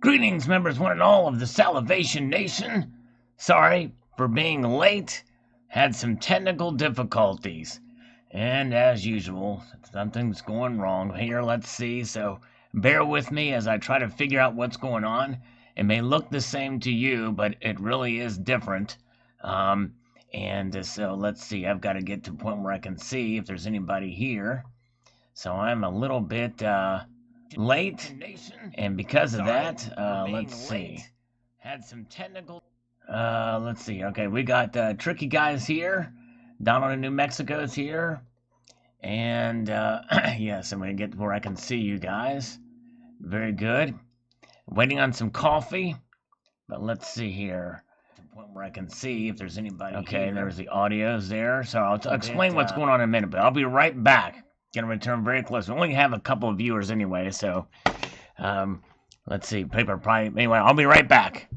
Greetings, members one and all of the Salivation Nation. Sorry for being late. Had some technical difficulties. And as usual, something's going wrong here. Let's see. So bear with me as I try to figure out what's going on. It may look the same to you, but it really is different. So let's see. I've got to get to a point where I can see if there's anybody here. So I'm a little bit late, and because of that, let's see. Had some technical. Let's see. Okay, we got Tricky Guys here. Donald in New Mexico is here, and yes, I'm gonna get where I can see you guys. Very good. Waiting on some coffee, but let's see here. Point where I can see if there's anybody. Okay, here. There's the audios there. So I'll explain what's going on in a minute, but I'll be right back. Gonna return very close. We only have a couple of viewers anyway, so let's see. Paper probably. Anyway, I'll be right back.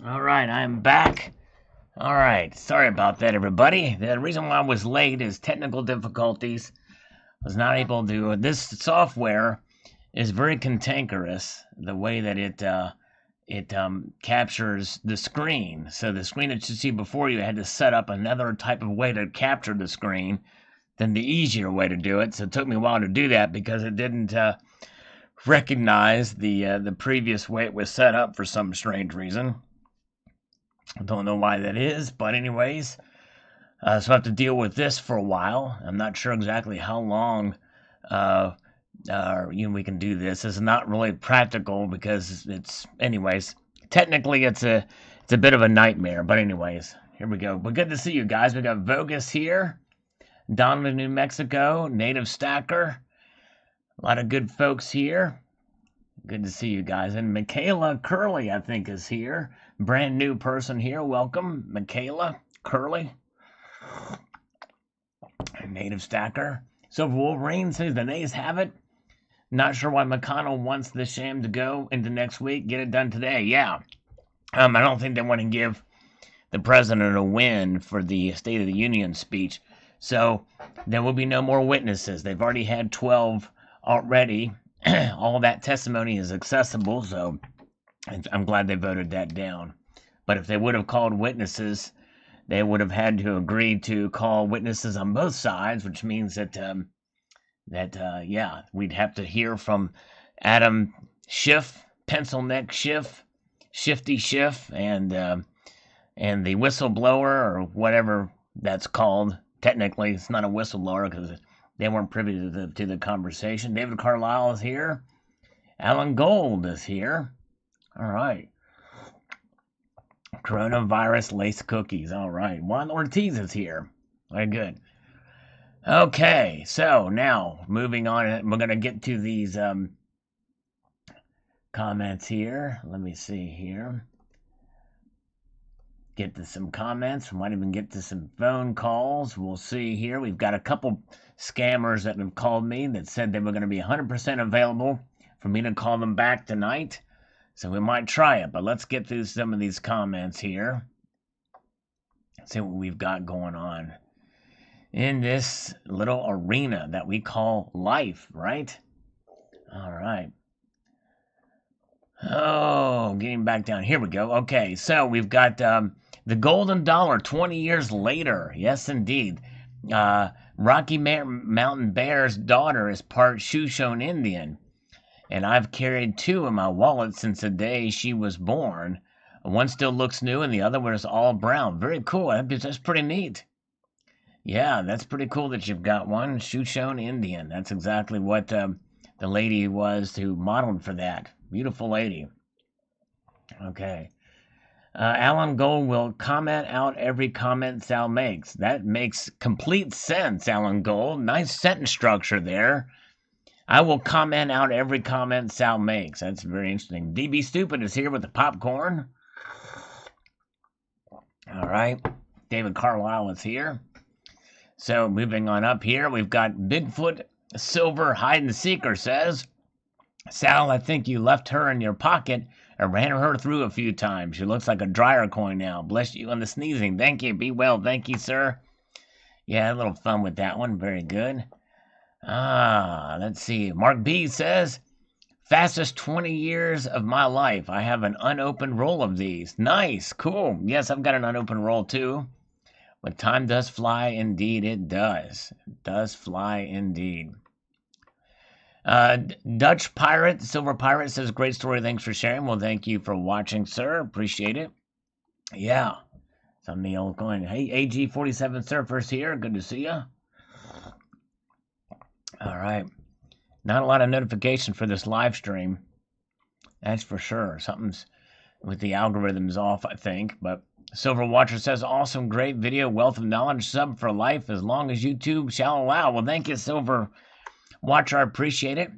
All right, I'm back. All right, sorry about that, everybody. The reason why I was late is technical difficulties. I was not able to. This software is very cantankerous. The way that it captures the screen. So the screen that you see before you had to set up another type of way to capture the screen than the easier way to do it. So it took me a while to do that because it didn't recognize the previous way it was set up for some strange reason. I don't know why that is, but anyways, so I have to deal with this for a while. I'm not sure exactly how long we can do this. It's not really practical because anyways, technically it's a bit of a nightmare, but anyways, here we go. But good to see you guys. We got Vogus here, Donovan, New Mexico, Native Stacker, a lot of good folks here. Good to see you guys. And Michaela Curley, I think, is here. Brand new person here. Welcome, Michaela Curley. Native Stacker. So Wolverine says the nays have it. Not sure why McConnell wants the sham to go into next week. Get it done today. Yeah. I don't think they want to give the president a win for the State of the Union speech. So there will be no more witnesses. They've already had 12 already. All that testimony is accessible, so I'm glad they voted that down. But if they would have called witnesses, they would have had to agree to call witnesses on both sides, which means that we'd have to hear from Adam Schiff, Pencil Neck Schiff, Shifty Schiff, and the whistleblower, or whatever that's called. Technically, it's not a whistleblower because they weren't privy to the conversation. David Carlisle is here. Alan Gold is here. All right. Coronavirus lace cookies. All right. Juan Ortiz is here. Very good. Okay, so now moving on. We're going to get to these comments here. Let me see here. Get to some comments. We might even get to some phone calls. We'll see here. We've got a couple scammers that have called me that said they were going to be 100% available for me to call them back tonight. So we might try it, but let's get through some of these comments here. See what we've got going on in this little arena that we call life, right? All right. Oh, getting back down. Here we go. Okay, so we've got the golden dollar 20 years later. Yes, indeed. Rocky Mountain Bear's daughter is part Shoshone Indian, and I've carried two in my wallet since the day she was born. One still looks new, and the other one is all brown. Very cool. That's pretty neat. Yeah, that's pretty cool that you've got one Shoshone Indian. That's exactly what the the lady was who modeled for that. Beautiful lady. Okay. Alan Gold will comment out every comment Sal makes. That makes complete sense, Alan Gold. Nice sentence structure there. I will comment out every comment Sal makes. That's very interesting. DB Stupid is here with the popcorn. All right. David Carlisle is here. So moving on up here, we've got Bigfoot Silver Hide and Seeker says, Sal, I think you left her in your pocket and ran her through a few times. She looks like a dryer coin now. Bless you on the sneezing. Thank you. Be well. Thank you, sir. Yeah, a little fun with that one. Very good. Let's see. Mark B says, fastest 20 years of my life. I have an unopened roll of these. Nice. Cool. Yes, I've got an unopened roll too. But time does fly. Indeed, it does. It does fly indeed. Dutch Pirate, Silver Pirate says, great story. Thanks for sharing. Well, thank you for watching, sir. Appreciate it. Yeah. Some the old coin. Hey, AG47 Surfers here. Good to see you. All right. Not a lot of notification for this live stream. That's for sure. Something's with the algorithms off, I think. But Silver Watcher says, awesome, great video, wealth of knowledge, sub for life as long as YouTube shall allow. Well, thank you, Silver Watcher. I appreciate it.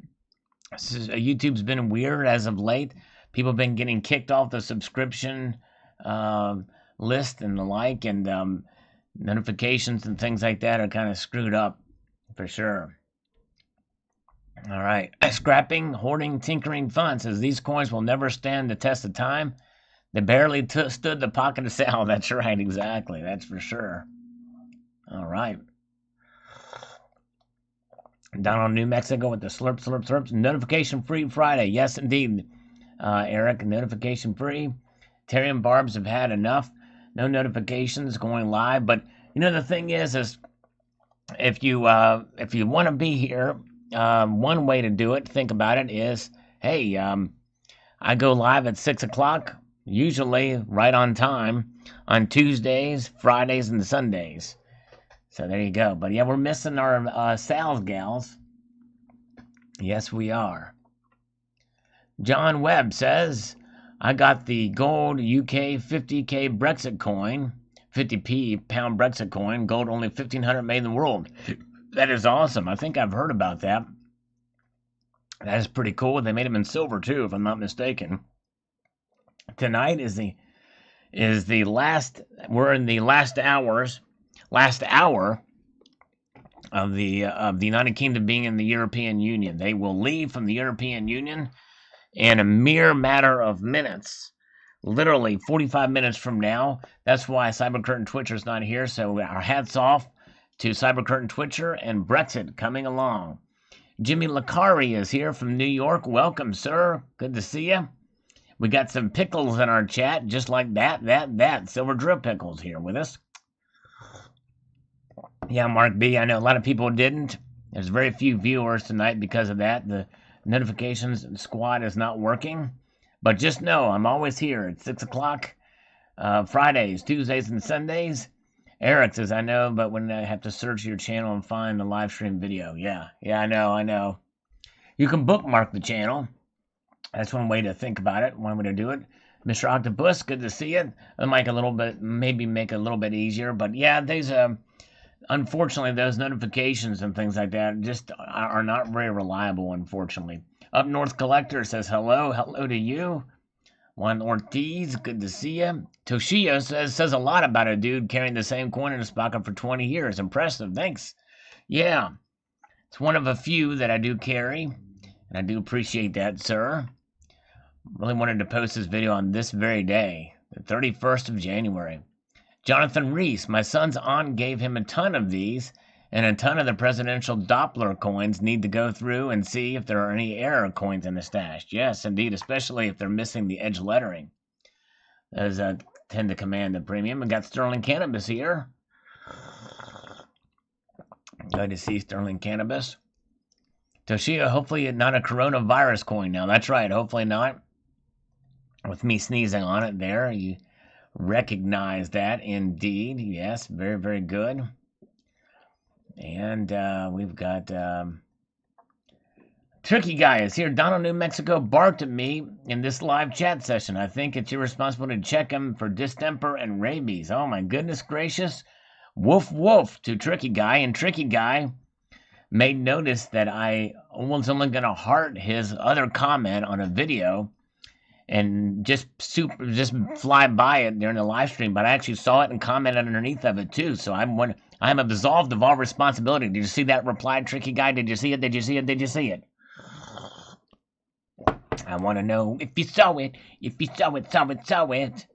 YouTube's been weird as of late. People have been getting kicked off the subscription list and the like, and notifications and things like that are kind of screwed up for sure. All right. Scrapping, hoarding, tinkering fun says these coins will never stand the test of time. They barely stood the pocket of Sal. That's right, exactly. That's for sure. All right. Down in New Mexico with the slurp, slurp, slurps. Notification-free Friday. Yes, indeed, Eric. Notification-free. Terry and Barbs have had enough. No notifications going live. But, you know, the thing is if you want to be here, one way to do it, think about it, is, hey, I go live at 6 o'clock, usually right on time, on Tuesdays, Fridays, and Sundays. So there you go. But yeah, we're missing our Sal's gals. Yes, we are. John Webb says, I got the gold UK 50k Brexit coin, 50p pound Brexit coin, gold only 1,500 made in the world. That is awesome. I think I've heard about that. That is pretty cool. They made them in silver too, if I'm not mistaken. Tonight is the last. We're in the last hour of the United Kingdom being in the European Union. They will leave from the European Union in a mere matter of minutes. Literally 45 minutes from now. That's why Cybercurtain Twitcher's not here. So our hats off to Cybercurtain Twitcher and Brexit coming along. Jimmy Lacari is here from New York. Welcome, sir. Good to see you. We got some pickles in our chat, just like that. Silver Drip Pickles here with us. Yeah, Mark B, I know a lot of people didn't. There's very few viewers tonight because of that. The notifications squad is not working. But just know, I'm always here at 6 o'clock, Fridays, Tuesdays, and Sundays. Eric says, I know, but when I have to search your channel and find the live stream video. Yeah, I know. You can bookmark the channel. That's one way to think about it, one way to do it. Mr. Octopus, good to see you. It'll make maybe make it a little bit easier. But yeah, there's unfortunately, those notifications and things like that just are not very reliable, unfortunately. Up North Collector says, hello to you. Juan Ortiz, good to see you. Toshio says a lot about a dude carrying the same coin in his pocket for 20 years. Impressive, thanks. Yeah, it's one of a few that I do carry, and I do appreciate that, sir. Really wanted to post this video on this very day, the 31st of January. Jonathan Reese, my son's aunt gave him a ton of these, and a ton of the presidential Doppler coins need to go through and see if there are any error coins in the stash. Yes, indeed, especially if they're missing the edge lettering. Those tend to command the premium. We got Sterling Cannabis here. Good to see Sterling Cannabis. Toshio, hopefully not a coronavirus coin now. That's right, hopefully not. With me sneezing on it there, you recognize that indeed. Yes, very, very good. And we've got Tricky Guy is here. Donald, New Mexico barked at me in this live chat session. I think it's your responsibility to check him for distemper and rabies. Oh my goodness gracious. Woof woof to Tricky Guy. And Tricky Guy made notice that I was only going to heart his other comment on a video and just fly by it during the live stream, but I actually saw it and commented underneath of it too. So I'm absolved of all responsibility. Did you see that reply, Tricky Guy? Did you see it? Did you see it? Did you see it? I want to know if you saw it. If you saw it.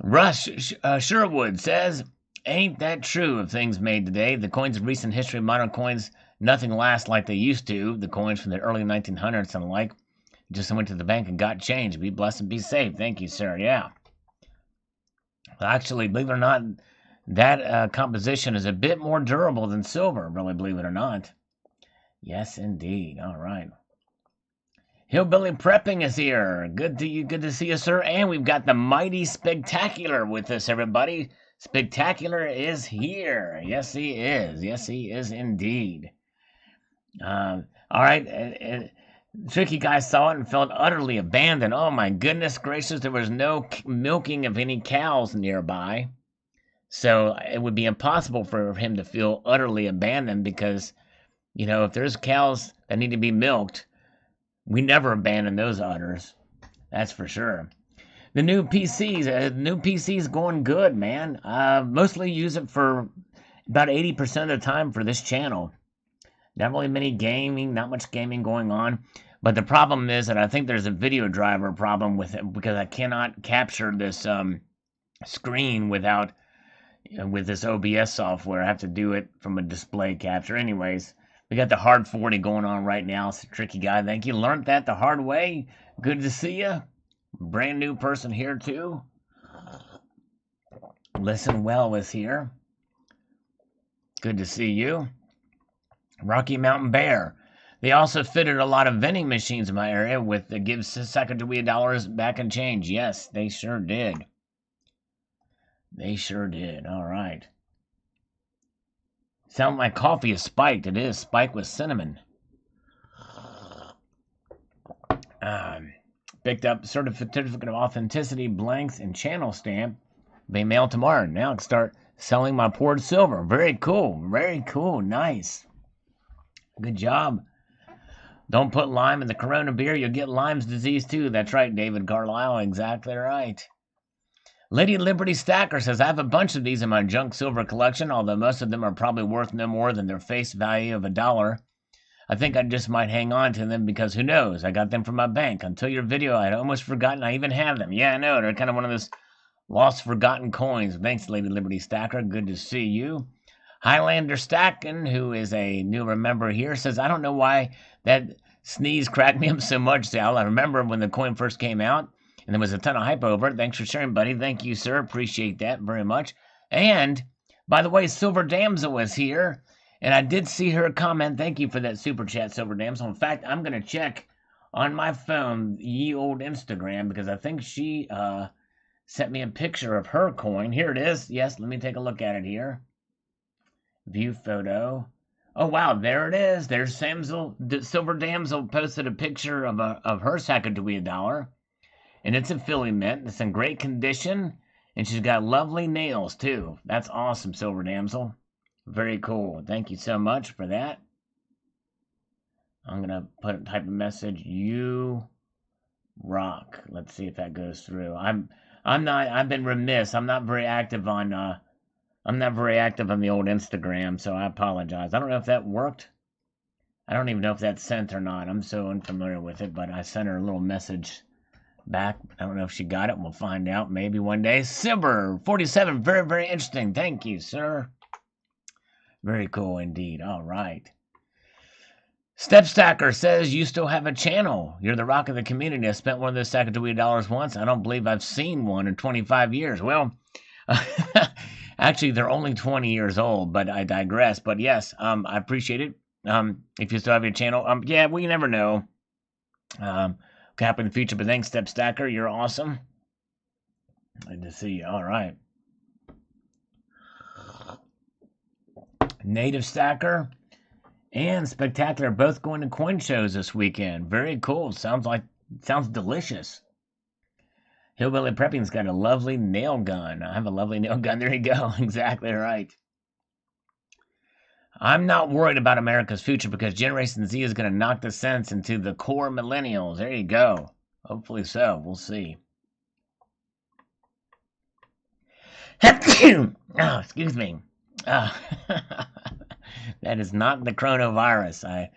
Rush Sherwood says, ain't that true of things made today? The coins of recent history, modern coins, nothing lasts like they used to. The coins from the early 1900s and the like. Just went to the bank and got change. Be blessed and be safe. Thank you, sir. Yeah. Actually, believe it or not, that composition is a bit more durable than silver, really, believe it or not. Yes, indeed. All right. Hillbilly Prepping is here. Good to see you, sir. And we've got the mighty Spectacular with us, everybody. Spectacular is here. Yes, he is. Yes, he is indeed. All right. Tricky Guy saw it and felt utterly abandoned. Oh my goodness gracious, there was no milking of any cows nearby. So it would be impossible for him to feel utterly abandoned because, you know, if there's cows that need to be milked, we never abandon those udders. That's for sure. The new PC's going good, man. Mostly use it for about 80% of the time for this channel. Not really not much gaming going on. But the problem is that I think there's a video driver problem with it because I cannot capture this screen with this OBS software. I have to do it from a display capture. Anyways, we got the hard 40 going on right now. It's a Tricky Guy. Thank you. Learned that the hard way. Good to see you. Brand new person here too. Listen Well is here. Good to see you. Rocky Mountain Bear. They also fitted a lot of vending machines in my area with the give Sacagawea dollars back and change. Yes, they sure did. They sure did. All right. Sound like coffee is spiked. It is spiked with cinnamon. Picked up certificate of authenticity blanks and channel stamp. Be mailed tomorrow. Now I can start selling my poured silver. Very cool. Very cool. Nice. Good job. Don't put lime in the Corona beer. You'll get Lyme's disease too. That's right, David Carlisle. Exactly right. Lady Liberty Stacker says, I have a bunch of these in my junk silver collection, although most of them are probably worth no more than their face value of $1. I think I just might hang on to them because who knows? I got them from my bank. Until your video, I'd almost forgotten I even have them. Yeah, I know. They're kind of one of those lost, forgotten coins. Thanks, Lady Liberty Stacker. Good to see you. Highlander Stacken, who is a newer member here, says, I don't know why that sneeze cracked me up so much, Sal. I remember when the coin first came out, and there was a ton of hype over it. Thanks for sharing, buddy. Thank you, sir. Appreciate that very much. And, by the way, Silver Damsel was here, and I did see her comment. Thank you for that super chat, Silver Damsel. In fact, I'm going to check on my phone, ye old Instagram, because I think she sent me a picture of her coin. Here it is. Yes, let me take a look at it here. View photo. Oh, wow, there it is. There's Silver Damsel posted a picture of her Sacagawea dollar. And it's a Philly mint. It's in great condition. And she's got lovely nails, too. That's awesome, Silver Damsel. Very cool. Thank you so much for that. I'm going to type a message. You rock. Let's see if that goes through. I've been remiss. I'm not very active on the old Instagram, so I apologize. I don't know if that worked. I don't even know if that's sent or not. I'm so unfamiliar with it, but I sent her a little message back. I don't know if she got it. We'll find out maybe one day. Sibber 47, very, very interesting. Thank you, sir. Very cool indeed. All right. Stepstacker says, you still have a channel. You're the rock of the community. I spent one of those Sacagawea dollars once. I don't believe I've seen one in 25 years. Well, actually, they're only 20 years old, but I digress. But yes, I appreciate it. If you still have your channel, yeah, we never know. Could happen in the future, but thanks, Stepstacker. You're awesome. Good to see you. All right. Native Stacker and Spectacular both going to coin shows this weekend. Very cool. Sounds delicious. Hillbilly Prepping's got a lovely nail gun. I have a lovely nail gun. There you go. Exactly right. I'm not worried about America's future because Generation Z is going to knock the sense into the core millennials. There you go. Hopefully so. We'll see. Oh, excuse me. That is not the coronavirus.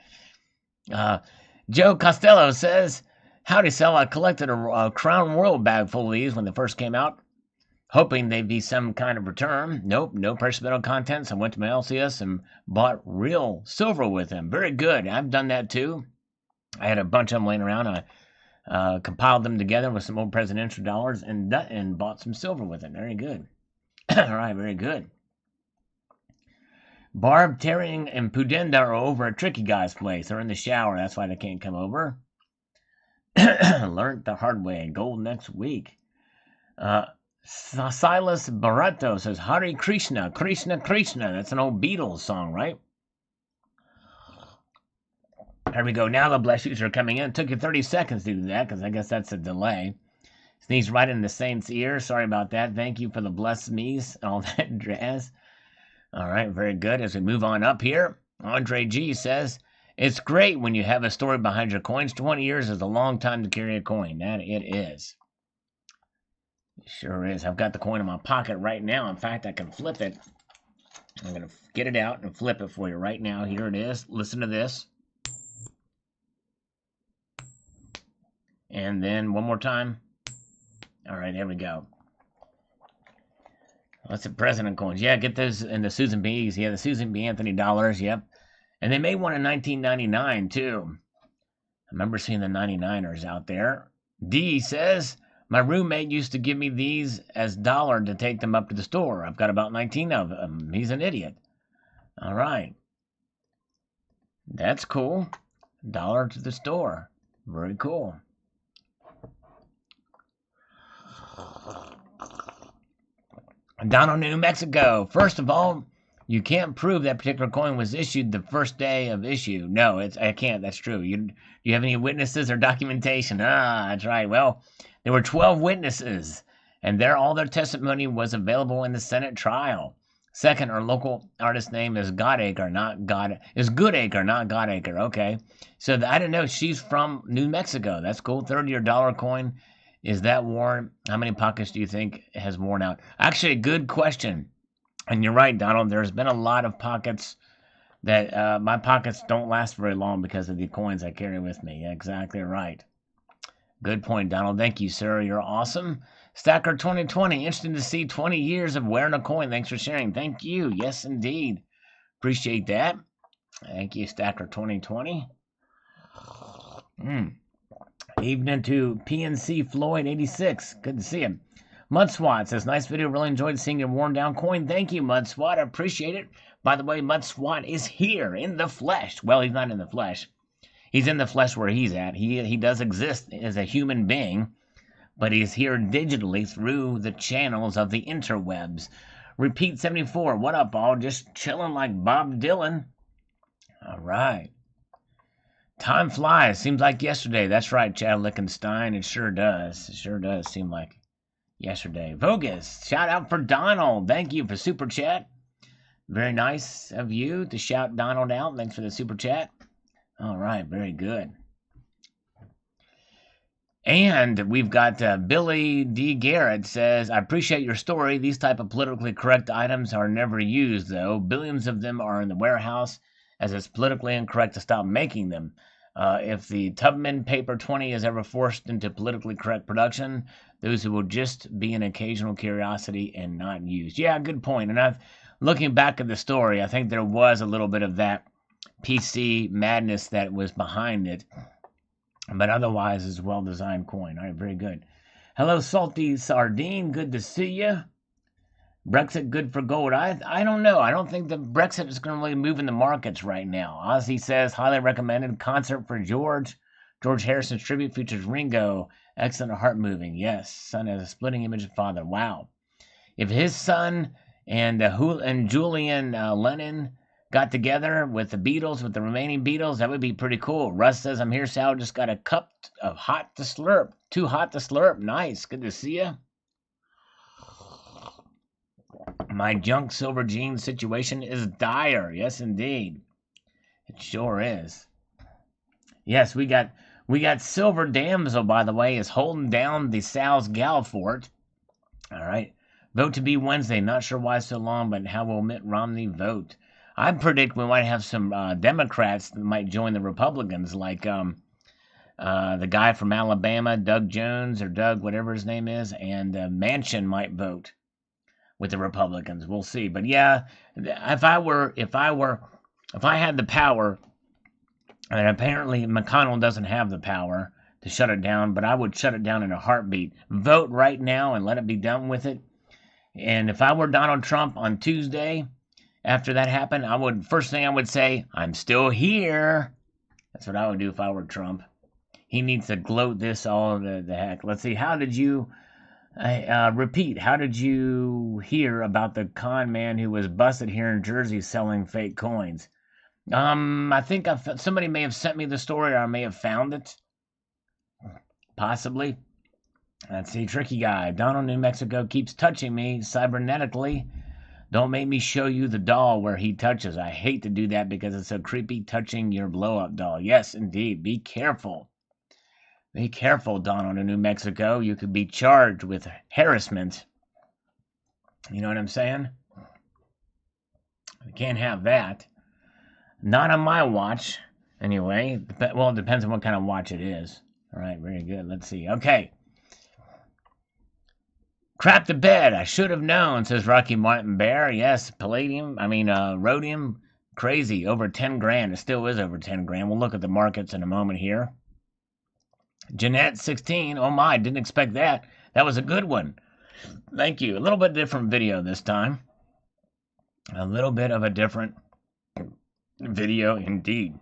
Joe Costello says, howdy, Sal. I collected a Crown Royal bag full of these when they first came out, hoping they'd be some kind of return. Nope, no precious metal contents. I went to my LCS and bought real silver with them. Very good. I've done that too. I had a bunch of them laying around. I compiled them together with some old presidential dollars and bought some silver with it. Very good. All right, very good. Barb, Terry, and Pudenda are over at Tricky Guy's place. They're in the shower. That's why they can't come over. Learned the hard way. Gold next week. Silas Barreto says, Hare Krishna, Krishna, Krishna. That's an old Beatles song, right? There we go. Now the blessings are coming in. It took you 30 seconds to do that because I guess that's a delay. Sneeze right in the saint's ear. Sorry about that. Thank you for the bless me's and all that jazz. All right, very good. As we move on up here, Andre G says, it's great when you have a story behind your coins. 20 years is a long time to carry a coin. That it is. It sure is. I've got the coin in my pocket right now. In fact, I can flip it. I'm going to get it out and flip it for you right now. Here it is. Listen to this. And then one more time. All right, there we go. That's the president coins. Yeah, get those in the Susan B's. Yeah, the Susan B. Anthony dollars. Yep. And they made one in 1999, too. I remember seeing the 99ers out there. D says, my roommate used to give me these as dollar to take them up to the store. I've got about 19 of them. He's an idiot. All right. That's cool. Dollar to the store. Very cool. Donald, New Mexico. First of all, you can't prove that particular coin was issued the first day of issue. No, I can't. That's true. Do you have any witnesses or documentation? That's right. Well, there were 12 witnesses, and all their testimony was available in the Senate trial. Second, our local artist name is Goodacre, not Godacre. Okay. So I didn't know she's from New Mexico. That's cool. Third, your dollar coin. Is that worn? How many pockets do you think has worn out? Actually, good question. And you're right, Donald. There's been a lot of pockets that my pockets don't last very long because of the coins I carry with me. Exactly right. Good point, Donald. Thank you, sir. You're awesome. Stacker 2020. Interesting to see 20 years of wearing a coin. Thanks for sharing. Thank you. Yes, indeed. Appreciate that. Thank you, Stacker 2020. Evening to PNC Floyd 86. Good to see him. Mudswat says, nice video. Really enjoyed seeing your worn down coin. Thank you, Mudswat. I appreciate it. By the way, Mudswat is here in the flesh. Well, he's not in the flesh. He's in the flesh where he's at. He does exist as a human being, but he's here digitally through the channels of the interwebs. Repeat 74. What up, all? Just chilling like Bob Dylan. All right. Time flies. Seems like yesterday. That's right, Chad Lichtenstein. It sure does. It sure does seem like yesterday. Vogus, shout out for Donald. Thank you for super chat. Very nice of you to shout Donald out. Thanks for the super chat. All right, very good. And we've got Billy D. Garrett says, I appreciate your story. These type of politically correct items are never used, though. Billions of them are in the warehouse, as it's politically incorrect to stop making them. If the Tubman Paper 20 is ever forced into politically correct production, those will just be an occasional curiosity and not used. Yeah, good point. And looking back at the story, I think there was a little bit of that PC madness that was behind it. But otherwise, it's a well-designed coin. All right, very good. Hello, Salty Sardine. Good to see you. Brexit good for gold? I don't know. I don't think the Brexit is going to really move in the markets right now. Ozzy says, highly recommended. Concert for George. George Harrison's tribute features Ringo. Excellent, heart-moving. Yes, son has a splitting image of father. Wow. If his son and Julian Lennon got together with the Beatles, with the remaining Beatles, that would be pretty cool. Russ says, I'm here, Sal. Just got a cup of hot to slurp. Too hot to slurp. Nice. Good to see you. My junk silver jeans situation is dire. Yes, indeed. It sure is. Yes, we got Silver Damsel, by the way, is holding down the Sal's gal fort. All right. Vote to be Wednesday. Not sure why so long, but how will Mitt Romney vote? I predict we might have some Democrats that might join the Republicans, like the guy from Alabama, Doug Jones, or Doug, whatever his name is, and Manchin might vote with the Republicans. We'll see. But yeah, if I had the power, and apparently McConnell doesn't have the power to shut it down, but I would shut it down in a heartbeat. Vote right now and let it be done with it. And if I were Donald Trump on Tuesday, after that happened, first thing I would say, I'm still here. That's what I would do if I were Trump. He needs to gloat this all the heck. Let's see. How did you repeat? How did you hear about the con man who was busted here in Jersey selling fake coins? I think somebody may have sent me the story, or I may have found it. Possibly. Let's see. Tricky guy. Donald, New Mexico keeps touching me cybernetically. Don't make me show you the doll where he touches. I hate to do that because it's so creepy touching your blow-up doll. Yes, indeed. Be careful. Be careful, Donald, in New Mexico. You could be charged with harassment. You know what I'm saying? We can't have that. Not on my watch, anyway. Well, it depends on what kind of watch it is. All right, very good. Let's see. Okay. Crap to bed. I should have known, says Rocky Martin Bear. Yes, rhodium, crazy. Over 10 grand. It still is over 10 grand. We'll look at the markets in a moment here. Jeanette, 16. Oh my, didn't expect that. That was a good one. Thank you. A little bit different video this time. A little bit of a different video indeed.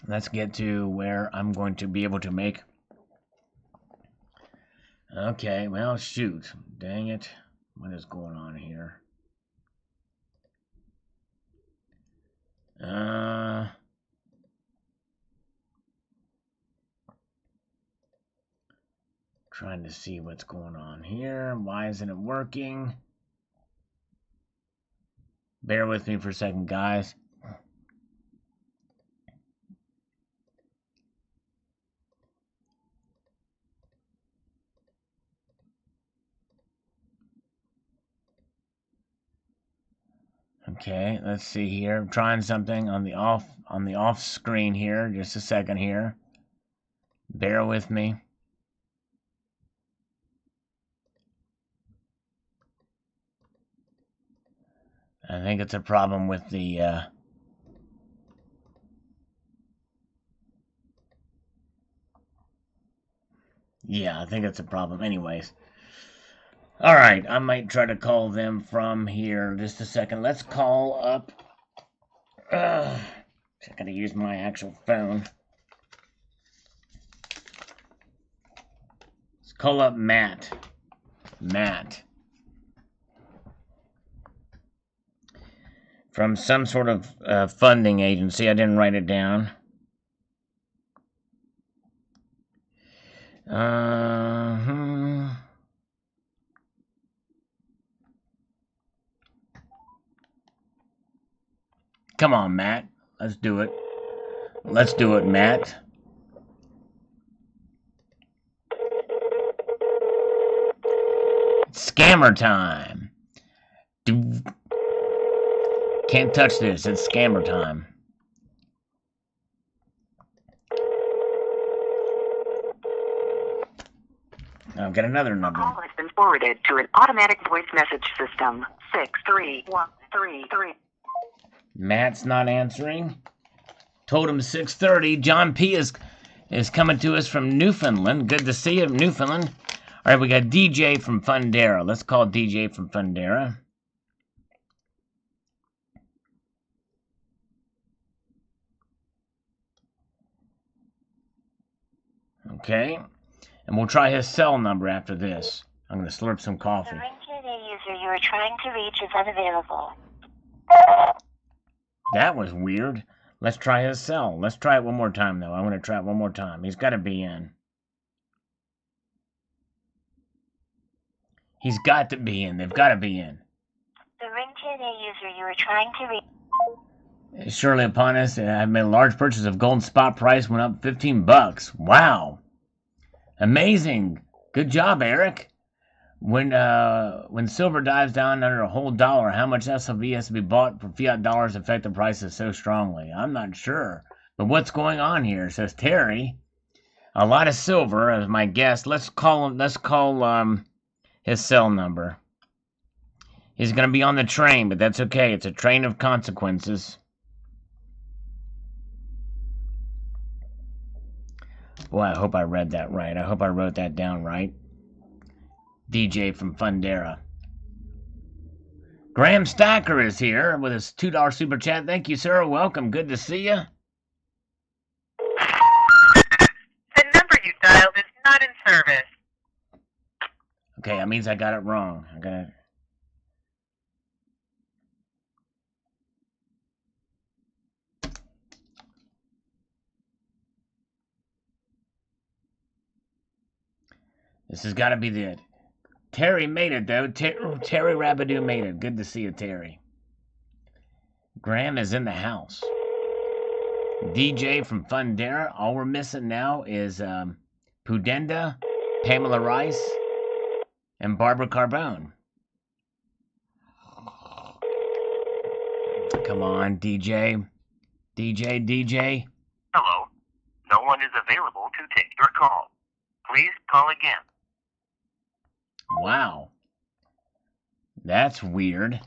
Let's get to where I'm going to be able to make. Okay, well, shoot. Dang it. What is going on here? Trying to see what's going on here. Why isn't it working? Bear with me for a second, guys. Okay, let's see here. I'm trying something on the off screen here. Just a second here. Bear with me. I think it's a problem with the yeah, I think it's a problem. Anyways. Alright, I might try to call them from here. Just a second. Let's call up. I gotta use my actual phone. Let's call up Matt. Matt. From some sort of funding agency. I didn't write it down. Come on, Matt. Let's do it. Let's do it, Matt. Scammer time. Can't touch this. It's scammer time. I've got another number. The call has been forwarded to an automatic voice message system. 63133. Matt's not answering. Told him 6:30. John P is coming to us from Newfoundland. Good to see you, Newfoundland. All right, we got DJ from Fundera. Let's call DJ from Fundera. Okay. And we'll try his cell number after this. I'm going to slurp some coffee. The ringtone user you are trying to reach is unavailable. That was weird. Let's try his sell. Let's try it one more time, though. I'm going to try it one more time. He's got to be in. He's got to be in. They've got to be in. The Ring TNA user you were trying to reach. Surely upon us, I made a large purchase of gold. Spot price went up $15. Wow. Amazing. Good job, Eric. When silver dives down under a whole dollar, how much SLV has to be bought for fiat dollars affect the prices so strongly? I'm not sure. But what's going on here? Says Terry. A lot of silver as my guess. Let's call his cell number. He's going to be on the train, but that's okay. It's a train of consequences. Boy, I hope I read that right. I hope I wrote that down right. DJ from Fundera. Graham Stacker is here with his $2 super chat. Thank you, sir. Welcome. Good to see you. The number you dialed is not in service. Okay, that means I got it wrong. This has got to be the... Terry made it, though. Terry Rabidoo made it. Good to see you, Terry. Graham is in the house. DJ from Fundera. All we're missing now is Pudenda, Pamela Rice, and Barbara Carbone. Come on, DJ. DJ. Hello. No one is available to take your call. Please call again. Wow. That's weird.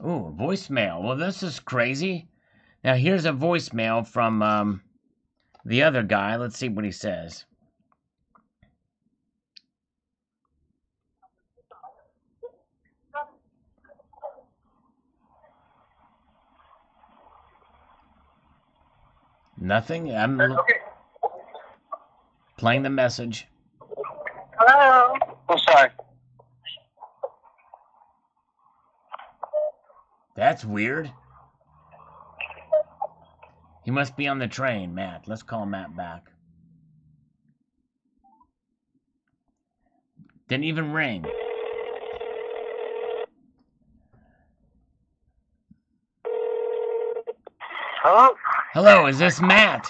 Ooh, voicemail. Well, this is crazy. Now, here's a voicemail from the other guy. Let's see what he says. Nothing? I'm playing the message. Hello? Oh, sorry. That's weird. He must be on the train, Matt. Let's call Matt back. Didn't even ring. Hello? Hello, is this Matt?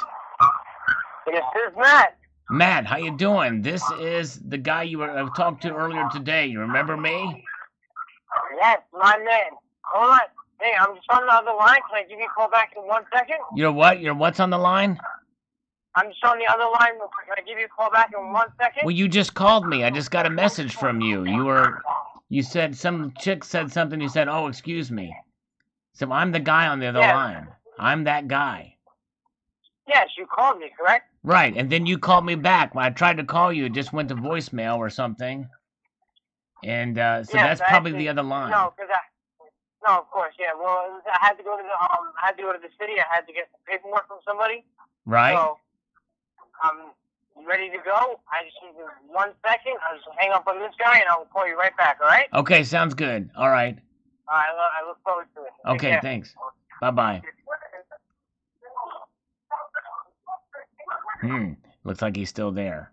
This is Matt. Matt, how you doing? This is the guy you talked to earlier today. You remember me? Yes, my man. Hold on. Hey, I'm just on the other line. Can I give you a call back in 1 second? You're what? You're what's on the line? I'm just on the other line. Can I give you a call back in 1 second? Well, you just called me. I just got a message from you. You said some chick said something. You said, "Oh, excuse me." So I'm the guy on the other line. I'm that guy. Yes, you called me, correct? Right, and then you called me back. When I tried to call you, it just went to voicemail or something. And so Yes, that's I probably actually- the other line. No, of course, yeah. Well, I had to go to the city. I had to get some paperwork from somebody. Right? So, I'm ready to go. I just need 1 second. I'll just hang up on this guy, and I'll call you right back, all right? Okay, sounds good. All right. I look forward to it. Take Okay, care. thanks. Bye-bye. Looks like he's still there.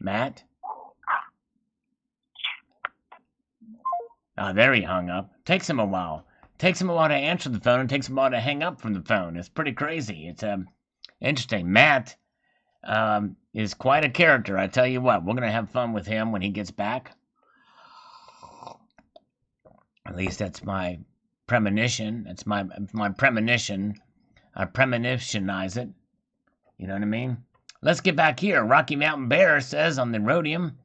Matt? Oh, there he hung up. Takes him a while. Takes him a while to answer the phone and takes him a while to hang up from the phone. It's pretty crazy. It's interesting. Matt is quite a character. I tell you what, we're going to have fun with him when he gets back. At least that's my premonition. That's my premonition. I premonitionize it. You know what I mean? Let's get back here. Rocky Mountain Bear says on the Rhodium,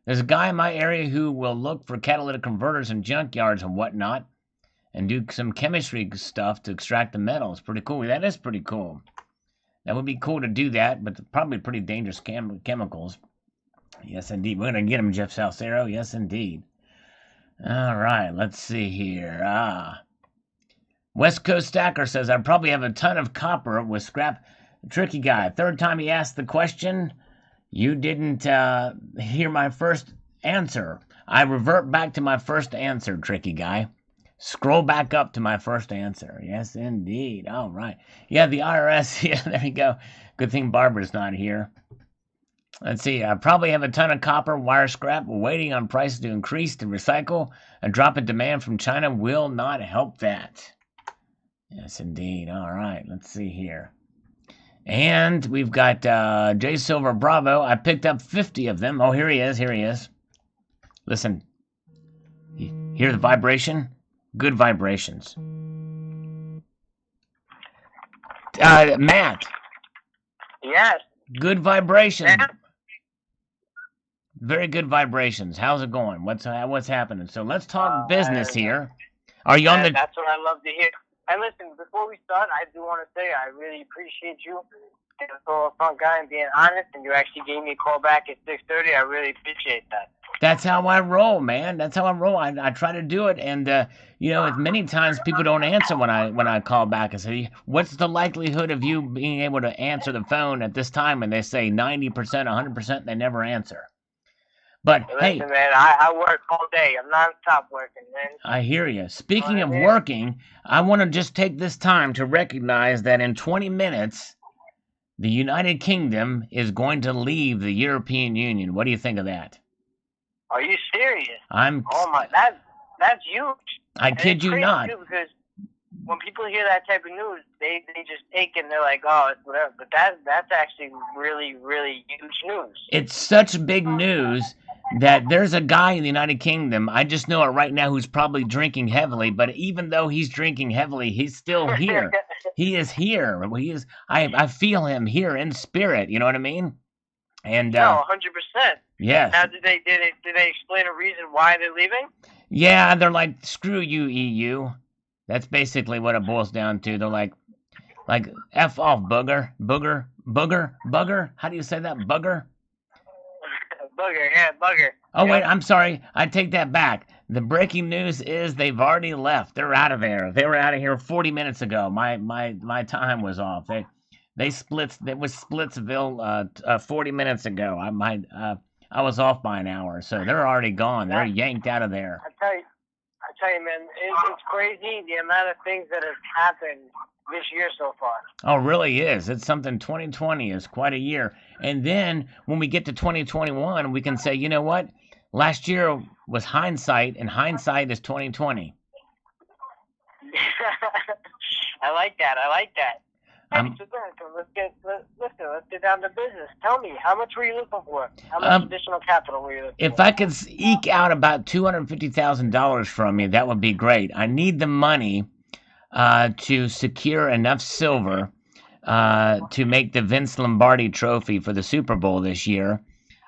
there's a guy in my area who will look for catalytic converters and junkyards and whatnot and do some chemistry stuff to extract the metals. Pretty cool. That is pretty cool. That would be cool to do that, but probably pretty dangerous chemicals. Yes, indeed. We're going to get him, Jeff Salcero. Yes, indeed. All right, let's see here. West Coast Stacker says, I probably have a ton of copper with scrap. Tricky guy. Third time he asked the question, you didn't hear my first answer. I revert back to my first answer, tricky guy. Scroll back up to my first answer. Yes, indeed. All right. Yeah, the IRS. Yeah, there you go. Good thing Barbara's not here. Let's see. I probably have a ton of copper wire scrap waiting on prices to increase to recycle. A drop in demand from China will not help that. Yes, indeed. All right. Let's see here. And we've got J Silver Bravo. I picked up 50 of them. Oh, here he is. Here he is. Listen. Hear the vibration? Good vibrations. Matt. Yes. Good vibrations. Matt? Very good vibrations. How's it going? What's happening? So let's talk business here. Are you on the? That's what I love to hear. And listen, before we start, I do want to say I really appreciate you being a fun guy and being honest. And you actually gave me a call back at 6:30. I really appreciate that. That's how I roll, man. That's how I roll. I try to do it, and many times people don't answer when I call back and say, "What's the likelihood of you being able to answer the phone at this time?" And they say 90%, 100%. They never answer. But listen, man, I work all day. I'm non-stop working, man. I hear you. Speaking of working, I want to just take this time to recognize that in 20 minutes, the United Kingdom is going to leave the European Union. What do you think of that? Are you serious? Oh my, that's huge. I kid you not. Too, because when people hear that type of news, they just take it and they're like, oh, it's whatever. But that's actually really, really huge news. It's such big news that there's a guy in the United Kingdom, I just know it right now, who's probably drinking heavily. But even though he's drinking heavily, he's still here. He is here. He is. I feel him here in spirit. You know what I mean? And no, 100%. Yes. Now, did they explain a reason why they're leaving? Yeah, they're like, screw you, EU. That's basically what it boils down to. They're like F off, booger. How do you say that, bugger? Bugger, yeah, bugger. Oh, wait, I'm sorry. I take that back. The breaking news is they've already left. They're out of there. They were out of here 40 minutes ago. My time was off. They split. It was Splitsville 40 minutes ago. I was off by an hour, so they're already gone. They're yanked out of there. I tell you, man, it's crazy the amount of things that have happened this year so far. Oh, really is. It's something. 2020 is quite a year. And then when we get to 2021, we can say, you know what? Last year was hindsight, and hindsight is 2020. I like that. Hey, so let's get down to business. Tell me, how much were you looking for? How much additional capital were you looking for? If I could eke out about $250,000 from you, that would be great. I need the money to secure enough silver to make the Vince Lombardi Trophy for the Super Bowl this year.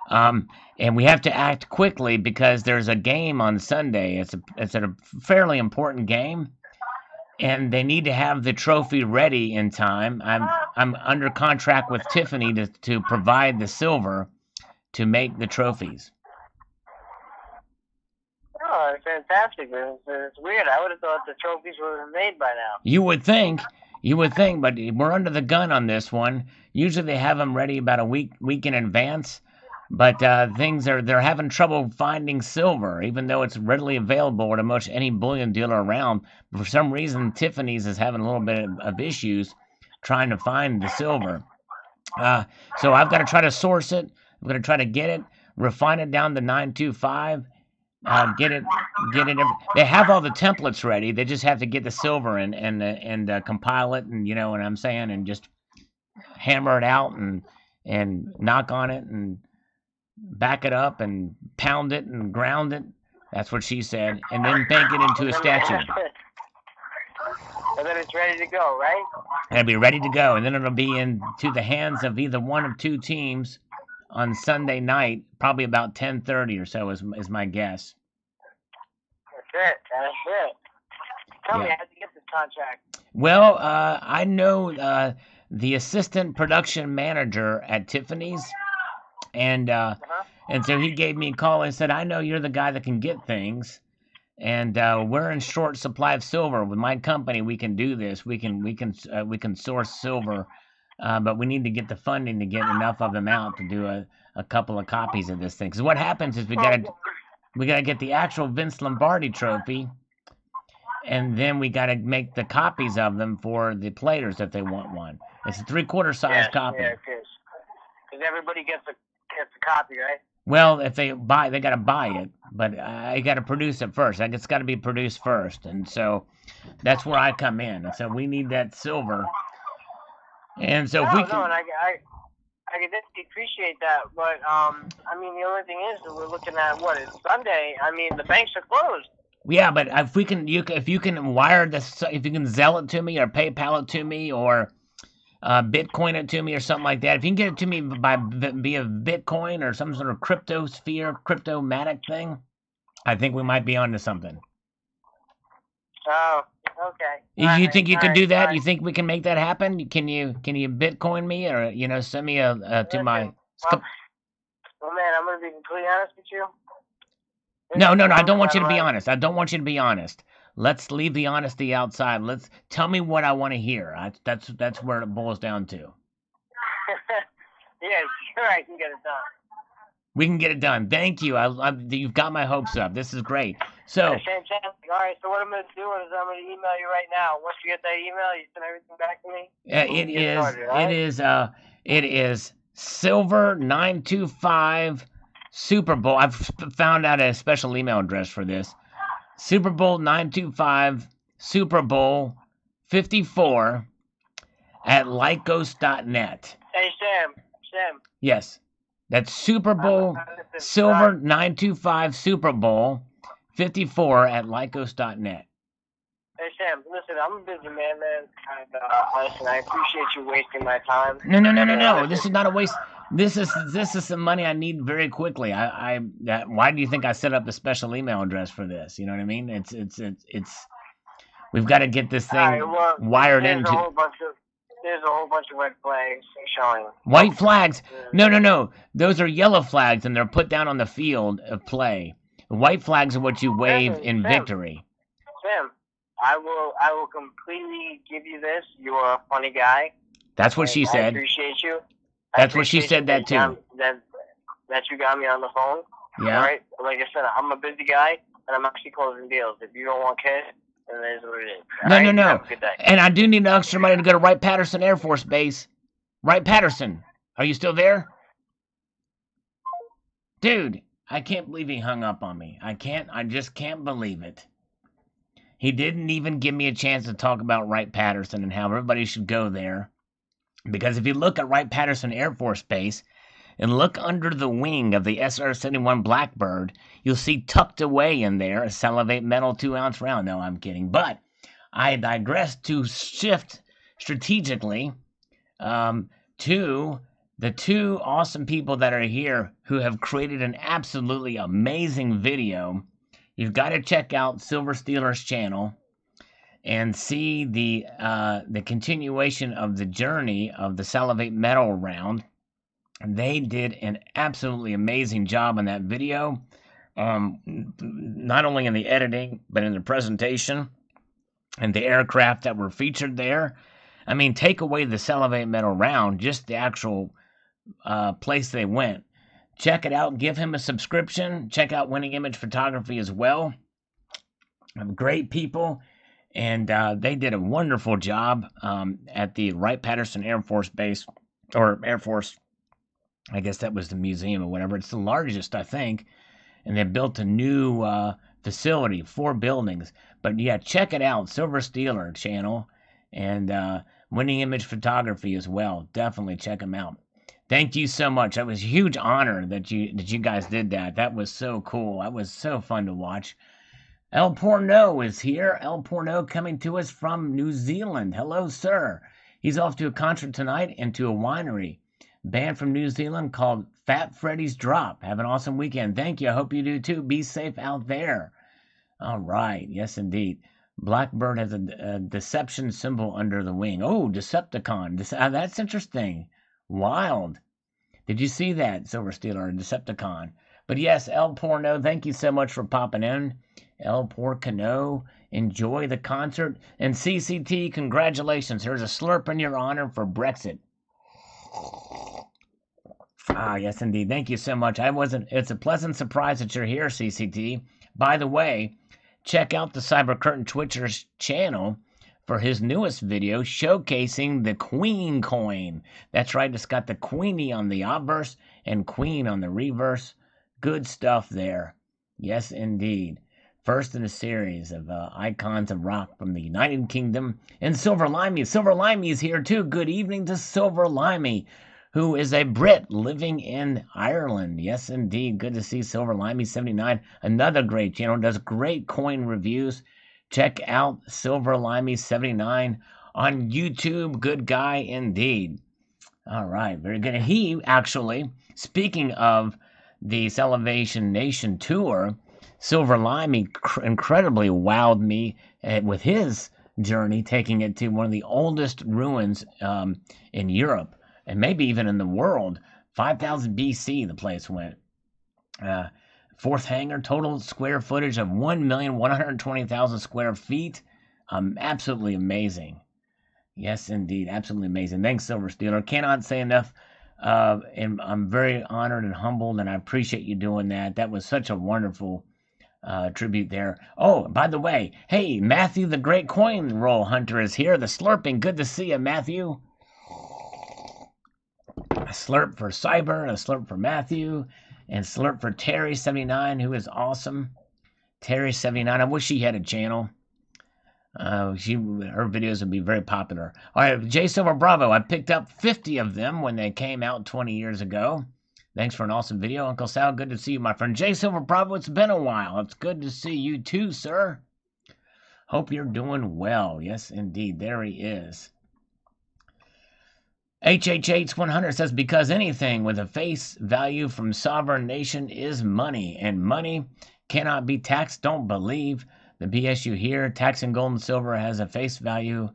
And we have to act quickly because there's a game on Sunday. It's a fairly important game. And they need to have the trophy ready in time. I'm under contract with Tiffany to provide the silver to make the trophies. Oh, fantastic. It's weird. I would have thought the trophies were made by now. You would think, but we're under the gun on this one. Usually they have them ready about a week in advance. But they're having trouble finding silver, even though it's readily available at almost any bullion dealer around. But for some reason, Tiffany's is having a little bit of issues trying to find the silver. So I've got to try to source it. I'm going to try to get it, refine it down to 925, get it. They have all the templates ready. They just have to get the silver and compile it, and you know what I'm saying, and just hammer it out and knock on it and back it up and pound it and ground it. That's what she said. And then bank it into a statue. And then it's ready to go, right? It'll be ready to go. And then it'll be into the hands of either one of two teams on Sunday night, probably about 10:30 or so is my guess. That's it. Tell me, how did you get this contract? Well, I know the assistant production manager at Tiffany's. And so he gave me a call and said, I know you're the guy that can get things, and we're in short supply of silver. With my company, we can do this. We can source silver, but we need to get the funding to get enough of them out to do a couple of copies of this thing. So what happens is we got to We got to get the actual Vince Lombardi trophy. And then we got to make the copies of them for the players if they want one. It's a 3/4 size copy. Yeah, because everybody gets a copy, right? Well, if they buy, they got to buy it, but I got to produce it first. Like, it's got to be produced first, and so that's where I come in. And so we need that silver. And so if we can, and I can definitely appreciate that, but I mean, the only thing is that we're looking at what it's Sunday. I mean, the banks are closed. yeah, but if we can, if you can wire this, if you can Zelle it to me or PayPal it to me or Bitcoin it to me or something like that. If you can get it to me via Bitcoin or some sort of cryptomatic thing, I think we might be onto something. Oh, okay. You think you can do that? You think we can make that happen? Can you Bitcoin me or send me to my? Well, man, I'm gonna be completely honest with you. No. I don't want you to be honest. I don't want you to be honest. Let's leave the honesty outside. Let's tell me what I want to hear. That's where it boils down to. Yeah, sure, I can get it done. We can get it done. Thank you. You've got my hopes up. This is great. So. All right. So what I'm gonna do is I'm gonna email you right now. Once you get that email, you send everything back to me. It is Silver 925 Super Bowl. I've found out a special email address for this. Super Bowl 925 Super Bowl 54 at Lycos.net. Hey, Sam. Yes. That's Super Bowl Silver 925 Super Bowl 54 at Lycos.net. Hey, Sam, listen, I'm a busy man. Listen, I appreciate you wasting my time. No. This is not a waste. This is some money I need very quickly. Why do you think I set up the special email address for this? You know what I mean? It's we've got to get this thing wired into. There's a whole bunch of red flags showing. White flags? No. Those are yellow flags, and they're put down on the field of play. The white flags are what you wave in victory. Sam, I will completely give you this. You are a funny guy. That's what she said. I appreciate you. That's what she said that too. That you got me on the phone. Yeah. All right. Like I said, I'm a busy guy, and I'm actually closing deals. If you don't want cash, then it is what it is. No. Have a good day. And I do need extra money to go to Wright-Patterson Air Force Base. Wright-Patterson, are you still there? Dude, I can't believe he hung up on me. I just can't believe it. He didn't even give me a chance to talk about Wright-Patterson and how everybody should go there. Because if you look at Wright-Patterson Air Force Base and look under the wing of the SR-71 Blackbird, you'll see tucked away in there a Salivate Metal 2-ounce round. No, I'm kidding. But I digress to shift strategically to the two awesome people that are here who have created an absolutely amazing video. You've got to check out Silver Stealer's channel and see the continuation of the journey of the Salivate Metal round. They did an absolutely amazing job on that video, not only in the editing, but in the presentation and the aircraft that were featured there. I mean, take away the Salivate Metal round, just the actual place they went. Check it out. Give him a subscription. Check out Winning Image Photography as well. Great people. And they did a wonderful job at the Wright-Patterson Air Force Base, or Air Force, I guess that was the museum or whatever. It's the largest, I think. And they built a new facility, 4 buildings. But yeah, check it out, Silver Stealer channel, and Winning Image Photography as well. Definitely check them out. Thank you so much. That was a huge honor that you guys did that. That was so cool. That was so fun to watch. El Porno is here. El Porno coming to us from New Zealand. Hello, sir. He's off to a concert tonight and to a winery. Band from New Zealand called Fat Freddy's Drop. Have an awesome weekend. Thank you. I hope you do too. Be safe out there. All right. Yes, indeed. Blackbird has a deception symbol under the wing. Oh, Decepticon. That's interesting. Wild. Did you see that, Silver Stealer? Decepticon. But yes, El Porno, thank you so much for popping in. El Porcano, enjoy the concert. And CCT, congratulations. Here's a slurp in your honor for Brexit. Ah, yes, indeed. Thank you so much. It's a pleasant surprise that you're here, CCT. By the way, check out the Cyber Curtain Twitcher's channel for his newest video showcasing the Queen coin. That's right, it's got the Queenie on the obverse and Queen on the reverse. Good stuff there. Yes, indeed. First in a series of icons of rock from the United Kingdom. And Silver Limey. Silver Limey is here too. Good evening to Silver Limey, who is a Brit living in Ireland. Yes, indeed. Good to see Silver Limey 79. Another great channel. Does great coin reviews. Check out Silver Limey 79 on YouTube. Good guy indeed. All right, very good. He actually, speaking of the Salvation Nation tour, Silver Limey incredibly wowed me with his journey, taking it to one of the oldest ruins in Europe, and maybe even in the world. 5000 BC the place went. Fourth hangar, total square footage of 1,120,000 square feet. Absolutely amazing. Yes, indeed. Absolutely amazing. Thanks, Silver Steeler. Cannot say enough. And I'm very honored and humbled, and I appreciate you doing that. That was such a wonderful tribute there. Oh, by the way, hey, Matthew the Great Coin Roll Hunter is here. The slurping. Good to see you, Matthew. A slurp for Cyber, a slurp for Matthew, and slurp for Terry79, who is awesome. Terry79, I wish she had a channel. Her videos would be very popular. All right, J Silver Bravo. I picked up 50 of them when they came out 20 years ago. Thanks for an awesome video, Uncle Sal. Good to see you, my friend. J Silver Bravo, it's been a while. It's good to see you too, sir. Hope you're doing well. Yes, indeed. There he is. HHH100 says, because anything with a face value from sovereign nation is money, and money cannot be taxed. Don't believe the BS you hear. Taxing gold and silver has a face value.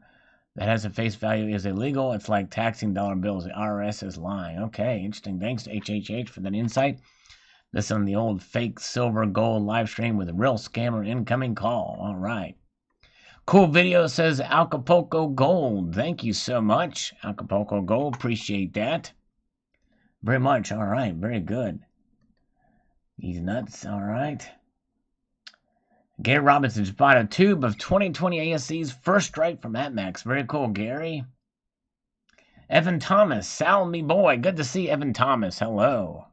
That has a face value is illegal. It's like taxing dollar bills. The IRS is lying. Okay, interesting. Thanks to HHH for that insight. Listen on the old fake silver gold live stream with a real scammer incoming call. All right. Cool video, says Acapulco Gold. Thank you so much, Acapulco Gold. Appreciate that very much. All right, very good. He's nuts. All right. Gary Robinson bought a tube of 2020 ASC's first strike from AtMax. Very cool, Gary. Evan Thomas, Sal, me boy. Good to see Evan Thomas. Hello.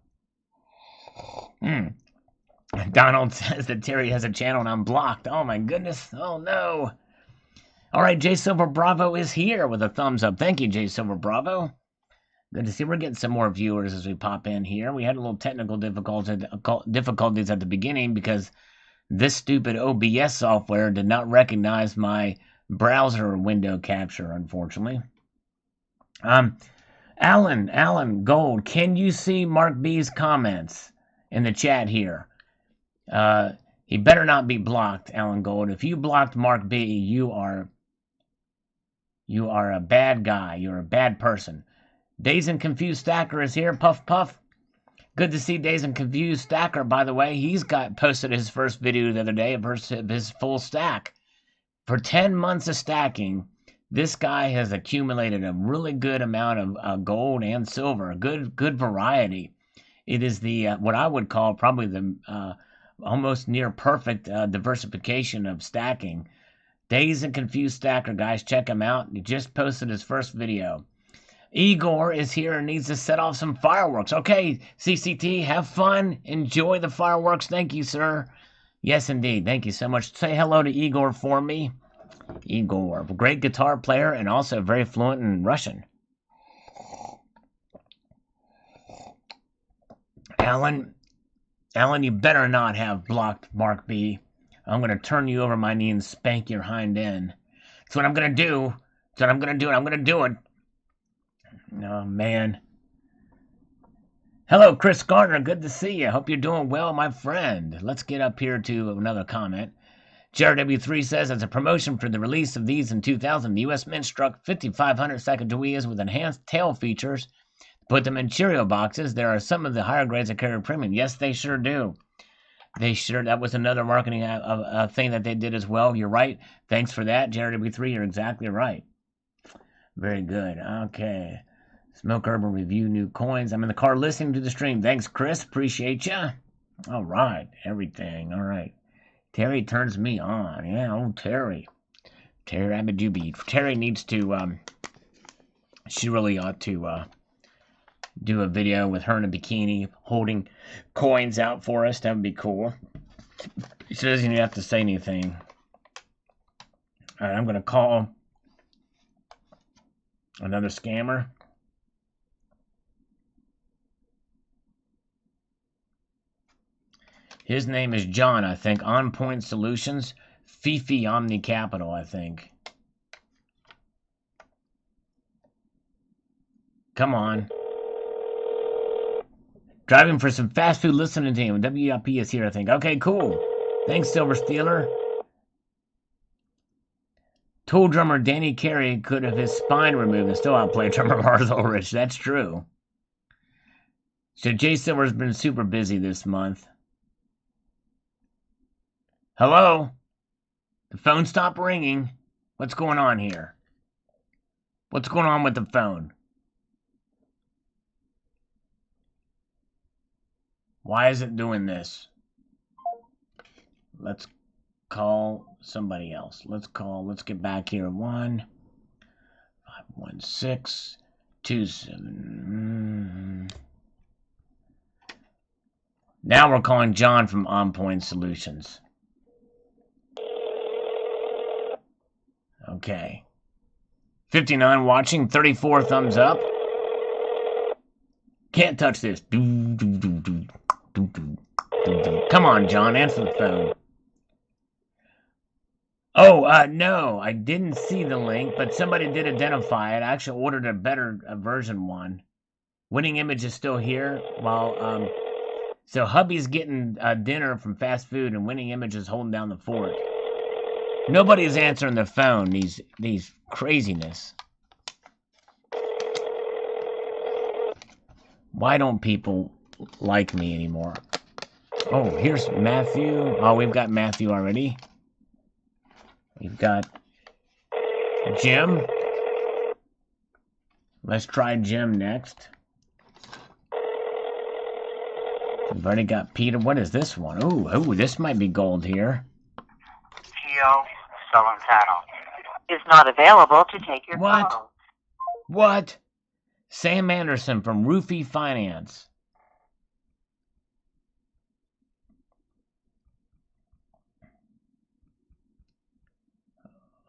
Donald says that Terry has a channel and I'm blocked. Oh my goodness. Oh no. All right, J Silver Bravo is here with a thumbs up. Thank you, J Silver Bravo. Good to see. We're getting some more viewers as we pop in here. We had a little technical difficulties at the beginning because this stupid OBS software did not recognize my browser window capture, unfortunately. Alan Gold, can you see Mark B's comments in the chat here? He better not be blocked, Alan Gold. If you blocked Mark B, you are a bad guy. You're a bad person. Dazed and Confused Stacker is here. Puff Puff. Good to see Dazed and Confused Stacker, by the way. He's posted his first video the other day of his full stack. For 10 months of stacking, this guy has accumulated a really good amount of gold and silver. Good variety. It is the what I would call probably the almost near perfect diversification of stacking. Dazed and Confused Stacker, guys, check him out. He just posted his first video. Igor is here and needs to set off some fireworks. Okay, CCT, have fun. Enjoy the fireworks. Thank you, sir. Yes, indeed. Thank you so much. Say hello to Igor for me. Igor, a great guitar player and also very fluent in Russian. Alan, you better not have blocked Mark B. I'm going to turn you over my knee and spank your hind end. That's what I'm going to do. That's what I'm going to do, and I'm going to do it. Oh, man. Hello, Chris Garner. Good to see you. Hope you're doing well, my friend. Let's get up here to another comment. JRW3 says, as a promotion for the release of these in 2000, the U.S. Mint struck 5,500 Sacagaweas with enhanced tail features. Put them in Cheerio boxes. There are some of the higher grades that carry premium. Yes, they sure do. That was another marketing thing that they did as well. You're right. Thanks for that, JRW3. You're exactly right. Very good. Okay. Smoke Herb will review new coins. I'm in the car listening to the stream. Thanks, Chris. Appreciate ya. All right. Everything. All right. Terry turns me on. Yeah, old Terry. Terry Abadoobie. Terry needs to, she really ought to, do a video with her in a bikini holding coins out for us. That would be cool. She doesn't even have to say anything. All right, I'm going to call another scammer. His name is John, I think. On Point Solutions. Fifi Omni Capital, I think. Come on. Driving for some fast food listening to him. WIP is here, I think. Okay, cool. Thanks, Silver Stealer. Tool drummer Danny Carey could have his spine removed and still outplay drummer Lars Ulrich. That's true. So Jay Silver's been super busy this month. Hello? The phone stopped ringing. What's going on here? What's going on with the phone? Why is it doing this? Let's call somebody else. Let's get back here. 1-516-27. Now we're calling John from On Point Solutions. Okay. 59 watching, 34 thumbs up. Can't touch this. Come on, John, answer the phone. Oh, no, I didn't see the link, but somebody did identify it. I actually ordered a better version one. Winning Image is still here. While, so hubby's getting dinner from fast food, and Winning Image is holding down the fort. Nobody's answering the phone. These craziness. Why don't people like me anymore? Oh, here's Matthew. Oh, we've got Matthew already. We've got Jim. Let's try Jim next. We've already got Peter. What is this one? Ooh, this might be gold here. Salivate Metal is not available to take your call. What? Sam Anderson from Roofie Finance.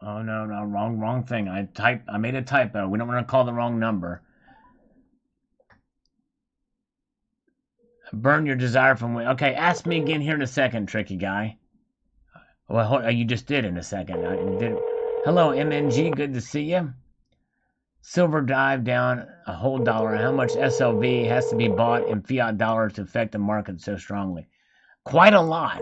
Oh no, wrong thing. I made a typo. We don't want to call the wrong number. Burn your desire from... Okay, ask me again here in a second, tricky guy. Well, you just did in a second. Hello, MNG. Good to see you. Silver dive down a whole dollar. How much SLV has to be bought in fiat dollars to affect the market so strongly? Quite a lot.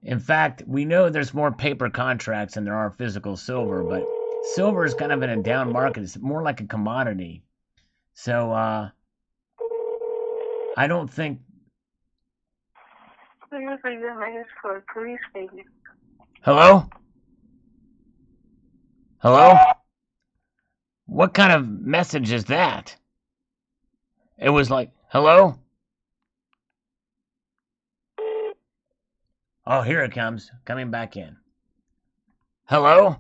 In fact, we know there's more paper contracts than there are physical silver, but silver is kind of in a down market. It's more like a commodity. So, I don't think... Hello? Hello? What kind of message is that? It was like, hello? Oh, here it comes. Coming back in. Hello?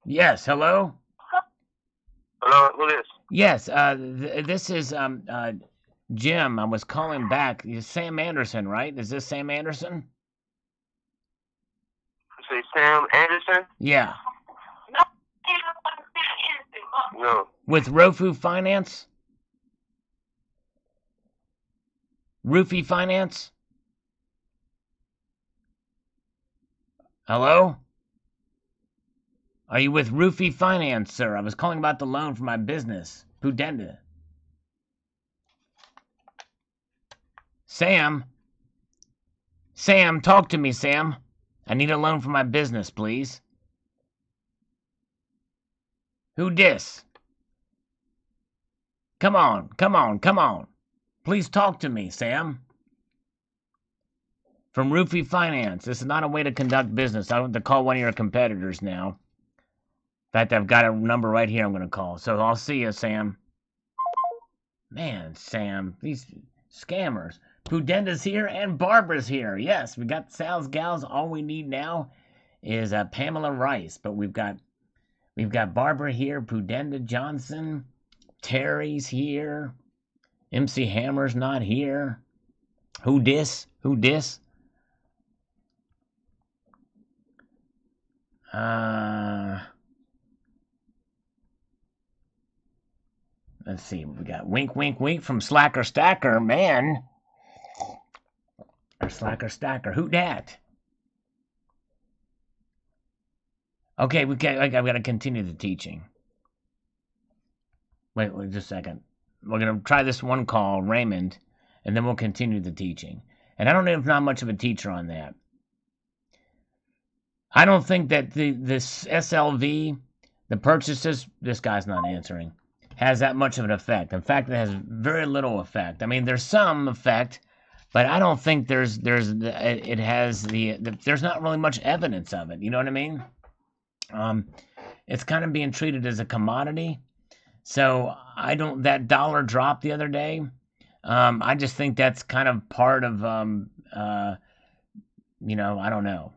Yes, hello? Hello, who is this? Yes, this is Jim. I was calling back. It's Sam Anderson, right? Is this Sam Anderson? Say Sam Anderson? Yeah. No. With Rofu Finance? Roofie Finance? Hello? Are you with Roofie Finance, sir? I was calling about the loan for my business. Pudenda. Sam? Sam, talk to me, Sam. I need a loan for my business, please. Who dis? Come on. Please talk to me, Sam. From Roofie Finance. This is not a way to conduct business. I want to call one of your competitors now. fact, I've got a number right here I'm going to call. So I'll see you, Sam. Man, Sam, these scammers. Pudenda's here and Barbara's here. Yes, we got Sal's gals. All we need now is Pamela Rice. But we've got Barbara here, Pudenda Johnson, Terry's here, MC Hammer's not here. Who dis? Let's see. We got Wink Wink Wink from Slacker Stacker, man. Or Slacker Stacker. Who dat? Okay, I've got to continue the teaching. Wait just a second. We're going to try this one call, Raymond, and then we'll continue the teaching. And I don't know if not much of a teacher on that. I don't think that this SLV, the purchases, this guy's not answering, has that much of an effect. In fact, it has very little effect. I mean, there's some effect, but I don't think there's not really much evidence of it. You know what I mean? It's kind of being treated as a commodity. So that dollar drop the other day, I just think that's kind of part of, I don't know.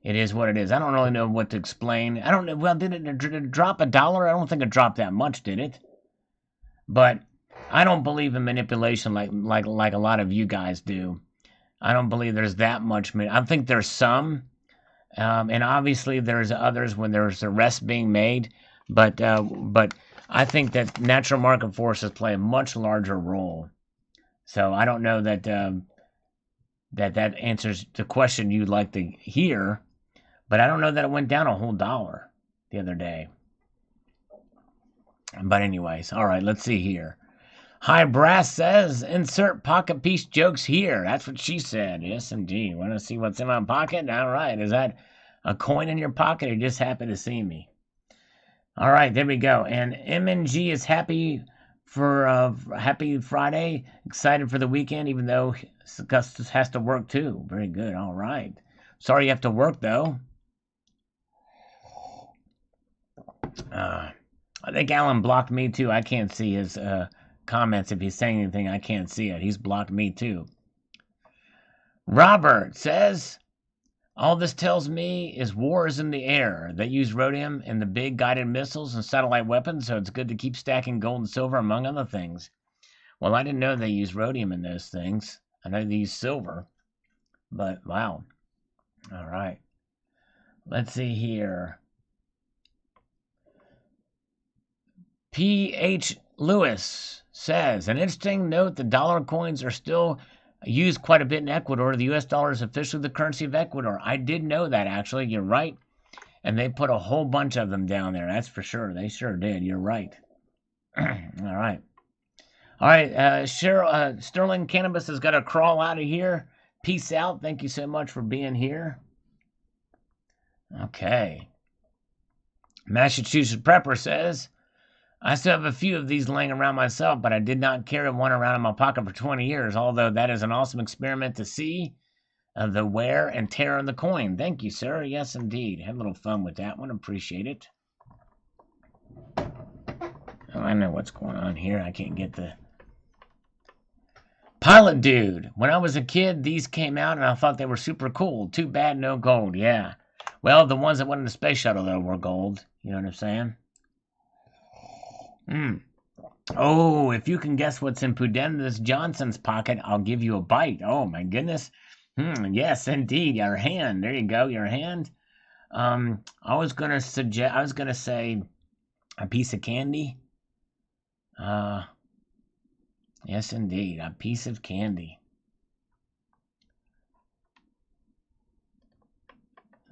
It is what it is. I don't really know what to explain. I don't know. Well, did it drop $1? I don't think it dropped that much, did it? But I don't believe in manipulation like a lot of you guys do. I don't believe there's that much. I think there's some, and obviously there's others when there's arrests being made. But I think that natural market forces play a much larger role. So I don't know that that answers the question you'd like to hear, but I don't know that it went down a whole $1 the other day. But anyways, all right, let's see here. Hi, Brass says, insert pocket piece jokes here. That's what she said. Yes, indeed. Want to see what's in my pocket? All right. Is that a coin in your pocket or you just happy to see me? All right, there we go. And MNG is happy for happy Friday. Excited for the weekend, even though Augustus has to work too. Very good. All right. Sorry you have to work, though. I think Alan blocked me, too. I can't see his comments. If he's saying anything, I can't see it. He's blocked me, too. Robert says, all this tells me is war is in the air. They use rhodium in the big guided missiles and satellite weapons, so it's good to keep stacking gold and silver, among other things. Well, I didn't know they use rhodium in those things. I know they use silver. But, wow. All right. Let's see here. P.H. Lewis says, an interesting note, the dollar coins are still used quite a bit in Ecuador. The U.S. dollar is officially the currency of Ecuador. I did know that, actually. You're right. And they put a whole bunch of them down there. That's for sure. They sure did. You're right. All right. All right. Cheryl, Sterling Cannabis has got to crawl out of here. Peace out. Thank you so much for being here. Okay. Massachusetts Prepper says, I still have a few of these laying around myself, but I did not carry one around in my pocket for 20 years, although that is an awesome experiment to see the wear and tear on the coin. Thank you, sir. Yes, indeed. Had a little fun with that one. Appreciate it. Oh, I know what's going on here. I can't get the... Pilot Dude. When I was a kid, these came out, and I thought they were super cool. Too bad no gold. Yeah. Well, the ones that went in the space shuttle, though, were gold. You know what I'm saying? Oh, if you can guess what's in Pudenda's Johnson's pocket, I'll give you a bite. Oh, my goodness. Yes, indeed. Your hand. There you go. Your hand. I was going to say a piece of candy. Yes, indeed. A piece of candy.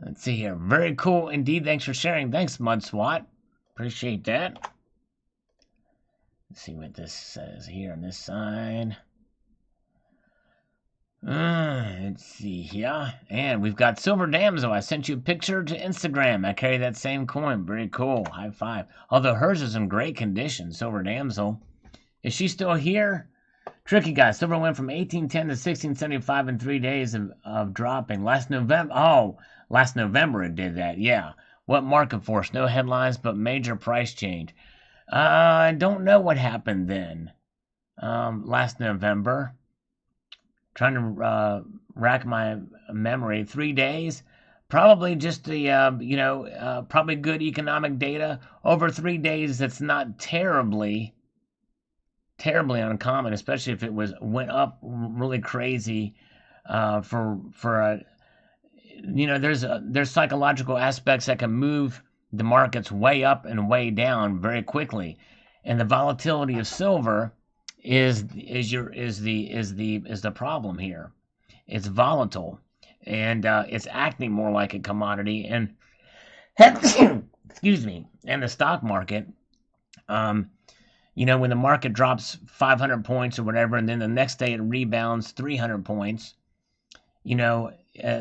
Let's see here. Very cool indeed. Thanks for sharing. Thanks, Mud SWAT. Appreciate that. Let's see what this says here on this side. Let's see here. And we've got Silver Damsel. I sent you a picture to Instagram. I carry that same coin. Very cool. High five. Although hers is in great condition, Silver Damsel. Is she still here? Tricky guy, silver went from 1810 to 1675 in 3 days of dropping. Last November it did that, yeah. What market force? No headlines, but major price change. I don't know what happened then. Last November. Trying to rack my memory. 3 days? Probably just the, probably good economic data. Over 3 days, that's not terribly uncommon, especially if it went up really crazy. There's psychological aspects that can move the markets way up and way down very quickly, and the volatility of silver is the problem here. It's volatile, and it's acting more like a commodity. And excuse me, and the stock market. When the market drops 500 points or whatever, and then the next day it rebounds 300 points,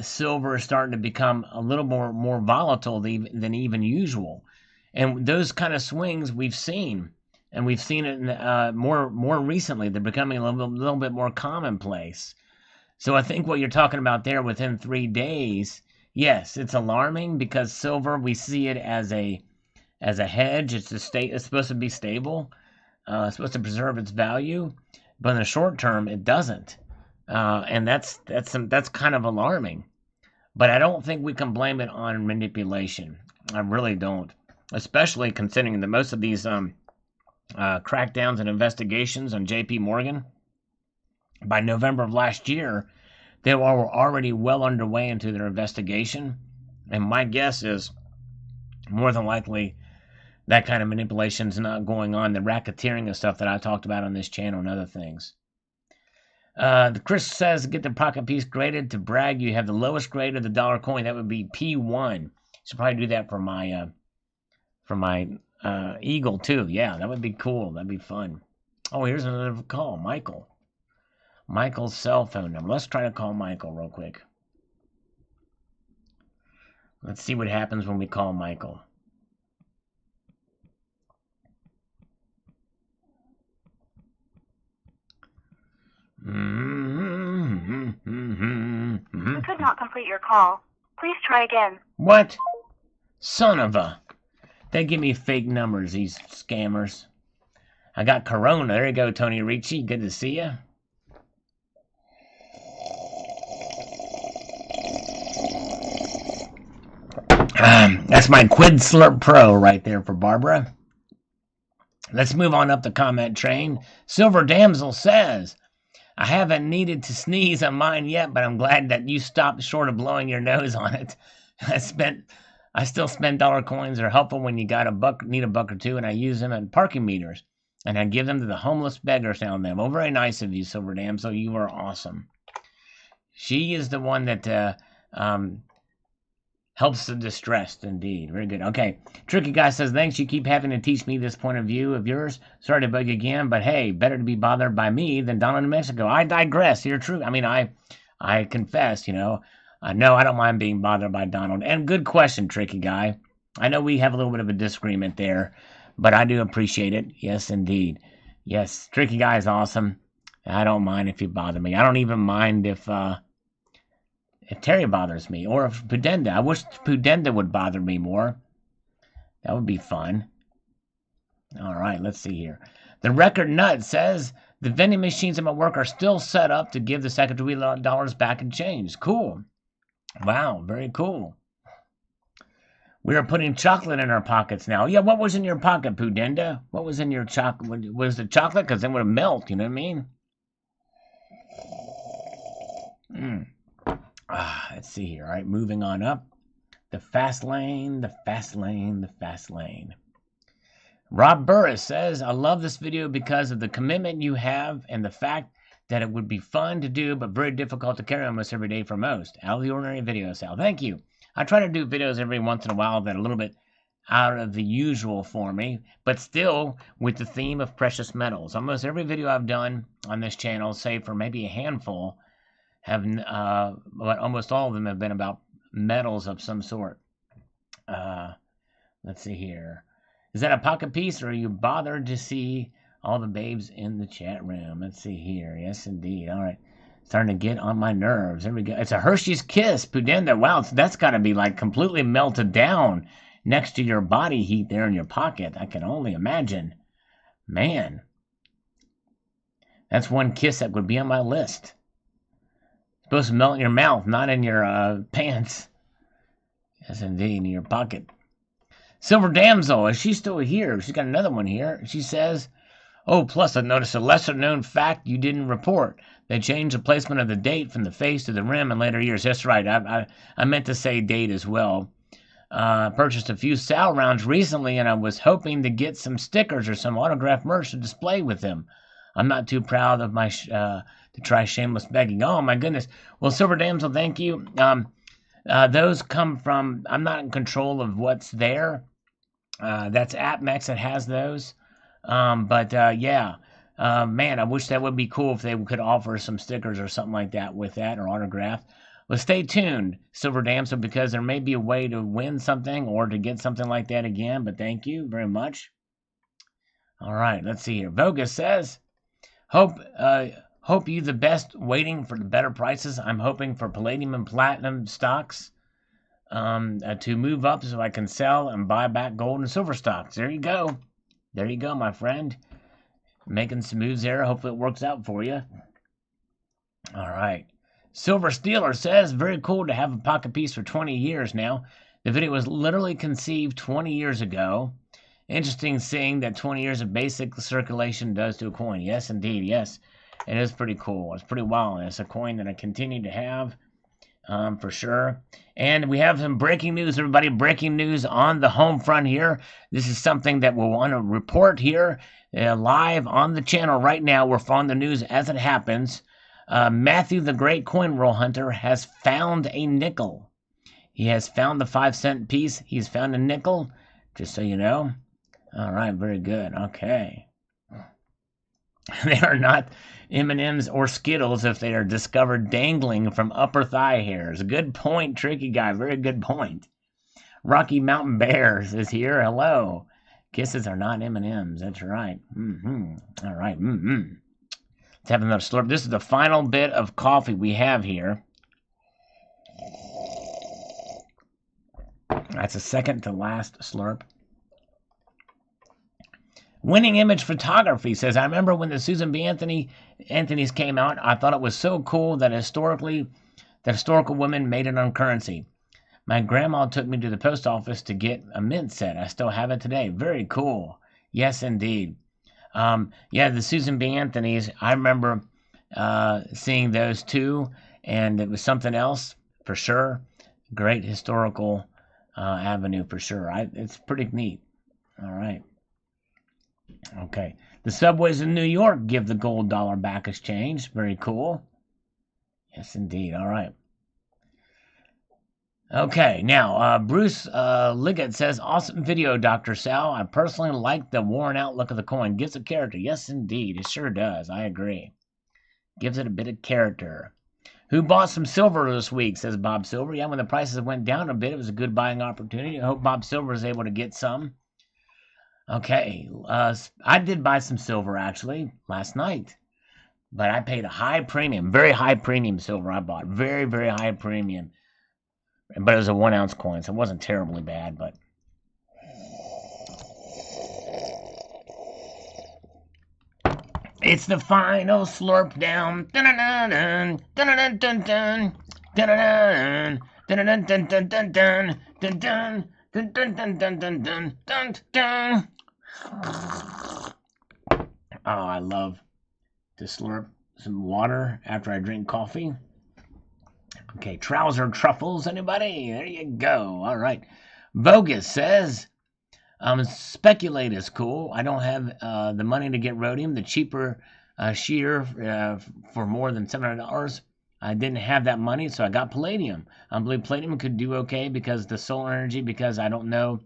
silver is starting to become a little more volatile than even usual. And those kind of swings we've seen, and we've seen it more recently. They're becoming a little bit more commonplace. So I think what you're talking about there within 3 days, yes, it's alarming because silver, we see it as a hedge. It's supposed to be stable. It's supposed to preserve its value, but in the short term, it doesn't, and that's kind of alarming. But I don't think we can blame it on manipulation. I really don't, especially considering that most of these crackdowns and investigations on J.P. Morgan, by November of last year, they were already well underway into their investigation, and my guess is more than likely that kind of manipulation is not going on. The racketeering of stuff that I talked about on this channel and other things. Chris says, get the pocket piece graded to brag. You have the lowest grade of the dollar coin. That would be P1. Should probably do that for my Eagle too. Yeah, that would be cool. That'd be fun. Oh, here's another call. Michael's cell phone number. Let's try to call Michael real quick. Let's see what happens when we call Michael. You could not complete your call. Please try again. What? Son of a... They give me fake numbers, these scammers. I got Corona. There you go, Tony Ricci. Good to see you. That's my Quid Slurp Pro right there for Barbara. Let's move on up the comment train. Silver Damsel says, I haven't needed to sneeze on mine yet, but I'm glad that you stopped short of blowing your nose on it. I still spend dollar coins. They're helpful when you need a buck or two, and I use them at parking meters, and I give them to the homeless beggars down there. Well, very nice of you, Silver Damsel. You are awesome. She is the one that helps the distressed, indeed. Very good. Okay. Tricky Guy says, thanks. You keep having to teach me this point of view of yours. Sorry to bug you again, but hey, better to be bothered by me than Donald in Mexico. I digress. You're true. I mean, I confess, no, I don't mind being bothered by Donald. And good question, Tricky Guy. I know we have a little bit of a disagreement there, but I do appreciate it. Yes, indeed. Yes, Tricky Guy is awesome. I don't mind if you bother me. I don't even mind if Terry bothers me, or if Pudenda. I wish Pudenda would bother me more. That would be fun. All right, let's see here. The Record Nut says, the vending machines at my work are still set up to give the secretary dollars back in change. Cool. Wow, very cool. We are putting chocolate in our pockets now. Yeah, what was in your pocket, Pudenda? What was in your chocolate? Was it chocolate? Because then it would melt, you know what I mean? Let's see here. All right, moving on up. The fast lane, the fast lane, the fast lane. Rob Burris says, I love this video because of the commitment you have and the fact that it would be fun to do, but very difficult to carry almost every day for most. Out of the ordinary video, Sal. Thank you. I try to do videos every once in a while that are a little bit out of the usual for me, but still with the theme of precious metals. Almost every video I've done on this channel, save for maybe a handful, but almost all of them have been about metals of some sort. Let's see here. Is that a pocket piece, or are you bothered to see all the babes in the chat room. Let's see here. Yes, indeed. All right. Starting to get on my nerves. There we go. It's a Hershey's Kiss. Pudenda. Wow, that's got to be like completely melted down next to your body heat there in your pocket. I can only imagine. Man. That's one kiss that would be on my list. Supposed to melt in your mouth, not in your pants. Yes, indeed, in your pocket. Silver Damsel, is she still here? She's got another one here. She says, oh, plus I noticed a lesser-known fact you didn't report. They changed the placement of the date from the face to the rim in later years. That's right. I meant to say date as well. Purchased a few Sal rounds recently, and I was hoping to get some stickers or some autographed merch to display with them. I'm not too proud of my to try shameless begging. Oh, my goodness. Well, Silver Damsel, thank you. Those come from, I'm not in control of what's there. That's AppMex that has those. Yeah. Man, I wish that would be cool if they could offer some stickers or something like that with that, or autographed. Well, stay tuned, Silver Damsel, because there may be a way to win something or to get something like that again, but thank you very much. All right, let's see here. Vogus says, hope you the best, waiting for the better prices. I'm hoping for palladium and platinum stocks to move up so I can sell and buy back gold and silver stocks. There you go. There you go, my friend. Making some moves there. Hopefully it works out for you. All right. Silver Steeler says, very cool to have a pocket piece for 20 years now. The video was literally conceived 20 years ago. Interesting seeing that 20 years of basic circulation does to a coin. Yes, indeed. Yes, it is pretty cool. It's pretty wild. It's a coin that I continue to have for sure. And we have some breaking news, everybody. Breaking news on the home front here. This is something that we'll want to report here live on the channel right now. We're following the news as it happens. Matthew, the great coin roll hunter, has found a nickel. He has found the 5-cent piece. He's found a nickel, just so you know. All right, very good. Okay. They are not M&Ms or Skittles if they are discovered dangling from upper thigh hairs. Good point, Tricky Guy. Very good point. Rocky Mountain Bears is here. Hello. Kisses are not M&Ms. That's right. All right. Let's have another slurp. This is the final bit of coffee we have here. That's the second to last slurp. Winning Image Photography says, I remember when the Susan B. Anthony's came out, I thought it was so cool that historical women made it on currency. My grandma took me to the post office to get a mint set. I still have it today. Very cool. Yes, indeed. Yeah, the Susan B. Anthony's, I remember seeing those too, and it was something else for sure. Great historical avenue for sure. It's pretty neat. All right. Okay. The subways in New York give the gold dollar back as change. Very cool. Yes, indeed. All right. Okay. Now, Bruce Liggett says, awesome video, Dr. Sal. I personally like the worn out look of the coin. Gives it character. Yes, indeed. It sure does. I agree. Gives it a bit of character. Who bought some silver this week, says Bob Silver. Yeah, when the prices went down a bit, it was a good buying opportunity. I hope Bob Silver is able to get some. Okay, I did buy some silver, actually, last night. But I paid a high premium, very high premium silver I bought. Very, very high premium. But it was a 1-ounce coin, so it wasn't terribly bad, but... It's the final slurp down. Dun-dun-dun-dun, dun-dun-dun-dun-dun, dun-dun-dun-dun, dun-dun-dun-dun-dun, dun-dun. Dun, dun, dun, dun, dun, dun, dun, dun. Oh, I love to slurp some water after I drink coffee. Okay, trouser truffles, anybody? There you go. All right. Bogus says, speculate is cool. I don't have the money to get rhodium. The cheaper shear for more than $700. I didn't have that money, so I got palladium. I believe palladium could do okay because the solar energy, because I don't know,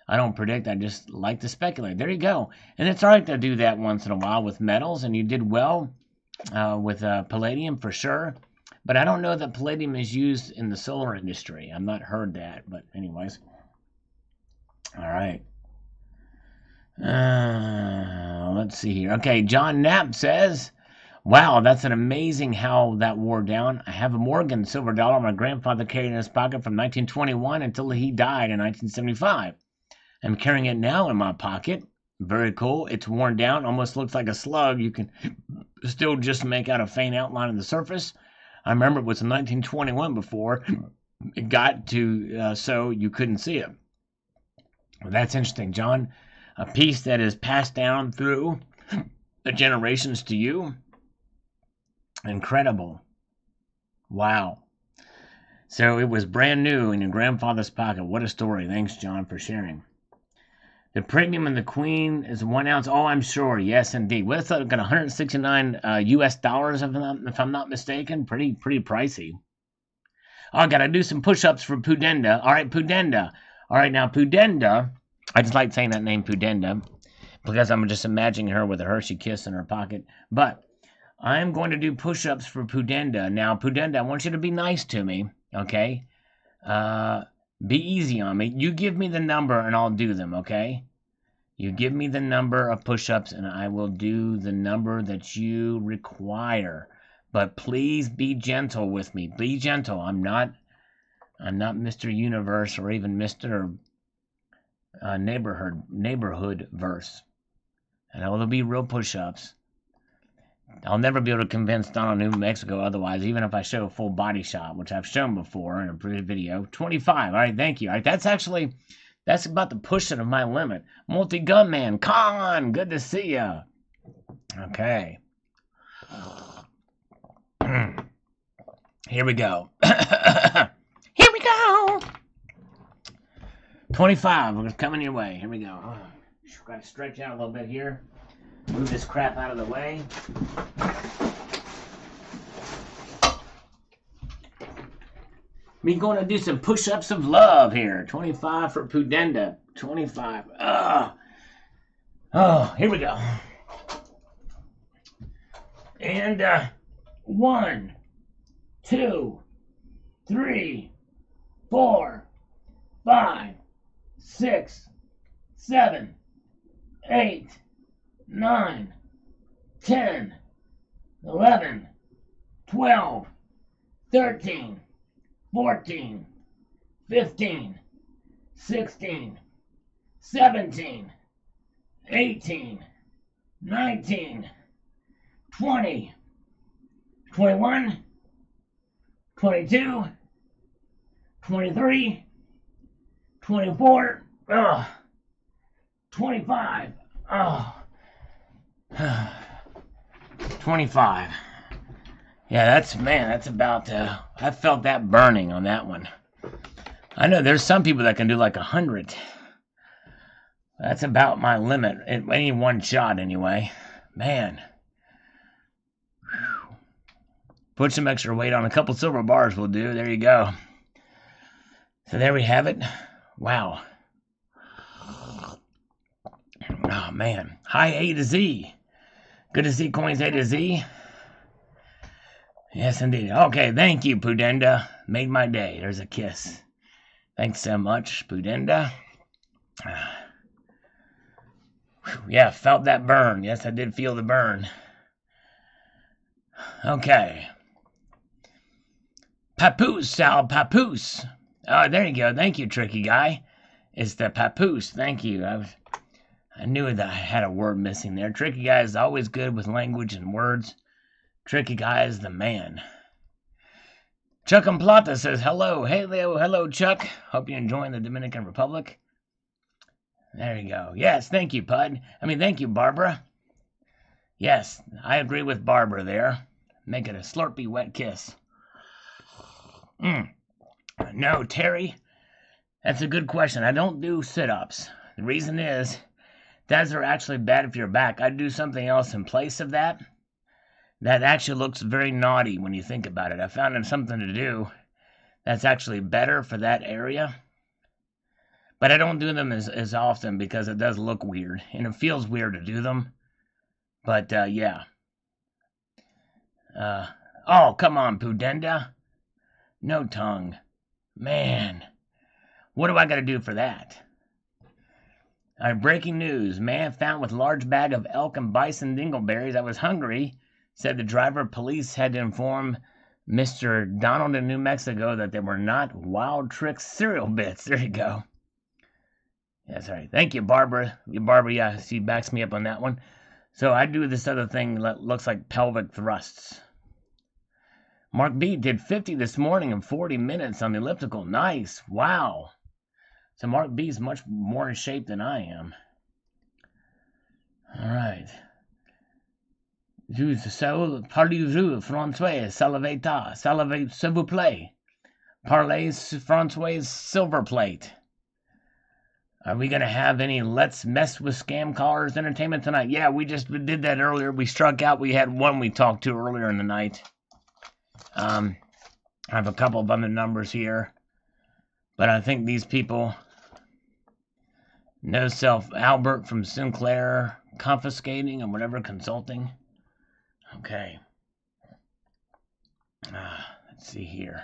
I don't predict, I just like to speculate. There you go. And it's all right to do that once in a while with metals, and you did well with palladium for sure. But I don't know that palladium is used in the solar industry. I've not heard that, but anyways. All right. let's see here. Okay, John Knapp says, wow, that's an amazing how that wore down. I have a Morgan silver dollar my grandfather carried in his pocket from 1921 until he died in 1975. I'm carrying it now in my pocket. Very cool. It's worn down, almost looks like a slug. You can still just make out a faint outline of the surface. I remember it was in 1921 before it got to so you couldn't see it. Well, that's interesting, John. A piece that is passed down through the generations to you. Incredible. Wow. So it was brand new in your grandfather's pocket. What a story. Thanks, John, for sharing. The premium in the Queen is 1 ounce. Oh, I'm sure. Yes, indeed. What's that? Got 169 US dollars, if I'm not mistaken. Pretty pricey. Oh, I got to do some push-ups for Pudenda. All right, Pudenda. All right, now, Pudenda. I just like saying that name, Pudenda, because I'm just imagining her with a Hershey Kiss in her pocket. But I'm going to do push-ups for Pudenda. Now, Pudenda, I want you to be nice to me, okay? Be easy on me. You give me the number and I'll do them, okay? You give me the number of push-ups and I will do the number that you require. But please be gentle with me. Be gentle. I'm not Mr. Universe or even Mr. Neighborhood verse. And it'll be real push-ups. I'll never be able to convince Donald New Mexico otherwise, even if I show a full body shot, which I've shown before in a previous video. 25. All right, thank you. All right, that's about the pushing of my limit. Multi-Gunman, Con, good to see ya. Okay. Here we go. Here we go. 25. We're coming your way. Here we go. Got to stretch out a little bit here. Move this crap out of the way. We're going to do some push-ups of love here. 25 for Pudenda. 25. Oh, here we go. And 1, 2, 3, 4, 5, 6, 7, 8, 9, 10, 11, 12, 13, 14, 15, 16, 17, 18, 19, 20, 21, 22, 23, 24, 25, 25. Yeah, that's about, I felt that burning on that one. I know there's some people that can do like 100. That's about my limit, in any one shot anyway. Man. Whew. Put some extra weight on, a couple silver bars will do. There you go. So there we have it. Wow. Oh, man. Hi, A to Z. Good to see Coins A to Z. Yes, indeed. Okay, thank you, Pudenda. Made my day. There's a kiss. Thanks so much, Pudenda. Yeah, felt that burn. Yes, I did feel the burn. Okay. Papoose, Sal, Papoose. Oh, there you go. Thank you, Tricky Guy. It's the Papoose. Thank you. I knew that I had a word missing there. Tricky Guy is always good with language and words. Tricky Guy is the man. Chuck and Plata says, hello. Hello, Chuck. Hope you're enjoying the Dominican Republic. There you go. Yes, thank you, Pud. Thank you, Barbara. Yes, I agree with Barbara there. Make it a slurpy wet kiss. No, Terry, that's a good question. I don't do sit-ups. The reason is, those are actually bad for your back. I do something else in place of that. That actually looks very naughty when you think about it. I found it something to do that's actually better for that area. But I don't do them as often because it does look weird. And it feels weird to do them. But, yeah. Oh, come on, Pudenda. No tongue. Man. What do I got to do for that? All right, breaking news. Man found with large bag of elk and bison dingleberries. I was hungry, said the driver. Police had to inform Mr. Donald in New Mexico that they were not Wild Tricks cereal bits. There you go. That's right. Thank you, Barbara. Barbara, yeah, she backs me up on that one. So I do this other thing that looks like pelvic thrusts. Mark B did 50 this morning in 40 minutes on the elliptical. Nice. Wow. So Mark B is much more in shape than I am. All right. Parlez-vous français, salivate, s'il vous plaît. Parlez français, silver plate. Are we going to have any Let's Mess with Scam Callers entertainment tonight? Yeah, we just did that earlier. We struck out. We had one we talked to earlier in the night. I have a couple of other numbers here. But I think these people... No self, Albert from Sinclair, confiscating and whatever, consulting. Okay. Let's see here.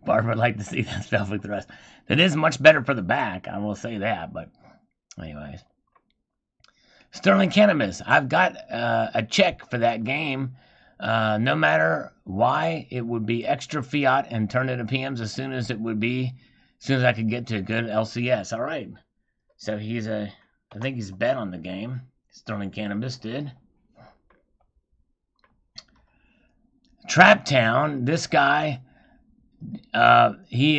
Barbara would like to see that pelvic thrust. That is much better for the back, I will say that, but anyways. Sterling Cannabis, I've got a check for that game. No matter why, it would be extra fiat and turn it to PMs as soon as I could get to a good LCS. All right. So I think he's bet on the game. Sterling Cannabis did. Trap Town, this guy, he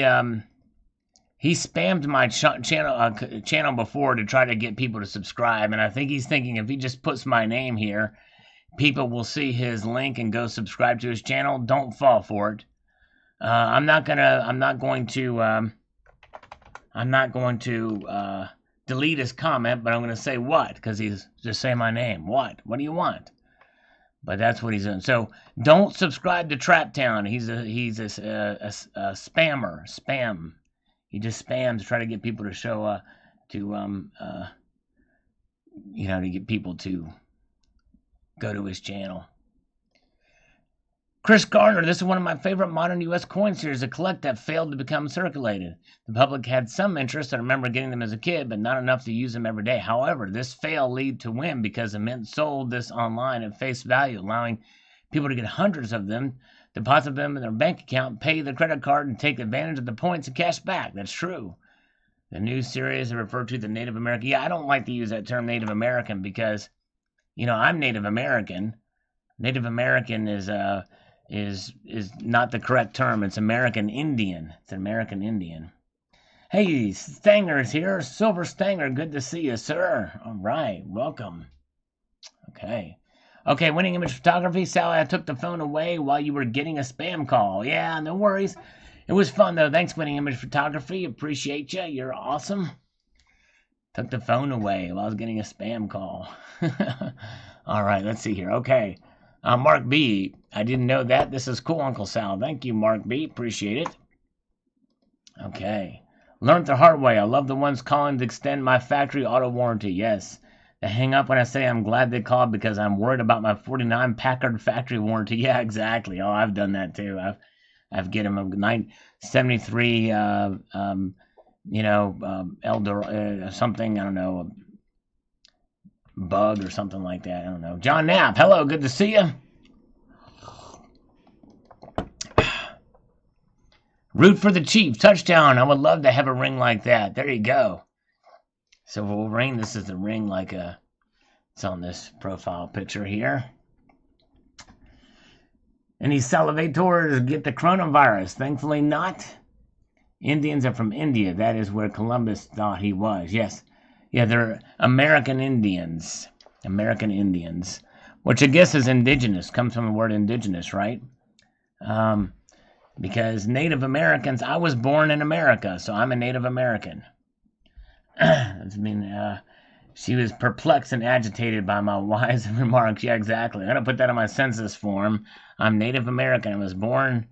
spammed my channel before to try to get people to subscribe, and I think he's thinking if he just puts my name here, people will see his link and go subscribe to his channel. Don't fall for it. I'm not going to delete his comment, but I'm going to say what, because he's just saying my name. What do you want? But that's what he's doing. So don't subscribe to Trap Town. He's a spammer. Spam. He just spams to try to get people to show to get people to go to his channel. Chris Gardner, this is one of my favorite modern U.S. coin series to collect that failed to become circulated. The public had some interest. I remember getting them as a kid, but not enough to use them every day. However, this fail lead to win because the mint sold this online at face value, allowing people to get hundreds of them, deposit them in their bank account, pay their credit card, and take advantage of the points and cash back. That's true. The new series referred to the Native American. Yeah, I don't like to use that term Native American because, I'm Native American. Native American is not the correct term. It's American Indian. It's an American Indian. Hey, Stanger's here. Silver Stanger, good to see you, sir. All right, welcome. Okay, Winning Image Photography. Sally, I took the phone away while you were getting a spam call. Yeah, no worries. It was fun, though. Thanks, Winning Image Photography. Appreciate you. You're awesome. Took the phone away while I was getting a spam call. All right, let's see here. Okay. Mark B, I didn't know that. This is cool, Uncle Sal. Thank you, Mark B. Appreciate it. Okay. Learned the hard way. I love the ones calling to extend my factory auto warranty. Yes. They hang up when I say I'm glad they called because I'm worried about my 49 Packard factory warranty. Yeah, exactly. Oh, I've done that too. I've get them a 973 Elder something, I don't know, bug or something like that. I don't know. John Knapp, hello, good to see you. Root for the Chief, touchdown. I would love to have a ring like that. There you go. So we'll ring. This is the ring like it's on this profile picture here. Any salivators get the coronavirus? Thankfully not. Indians are from India. That is where Columbus thought he was. Yes. Yeah, they're American Indians. American Indians. Which I guess is indigenous. Comes from the word indigenous, right? Because Native Americans, I was born in America, so I'm a Native American. She was perplexed and agitated by my wise remarks. Yeah, exactly. I'm going to put that on my census form. I'm Native American. I was born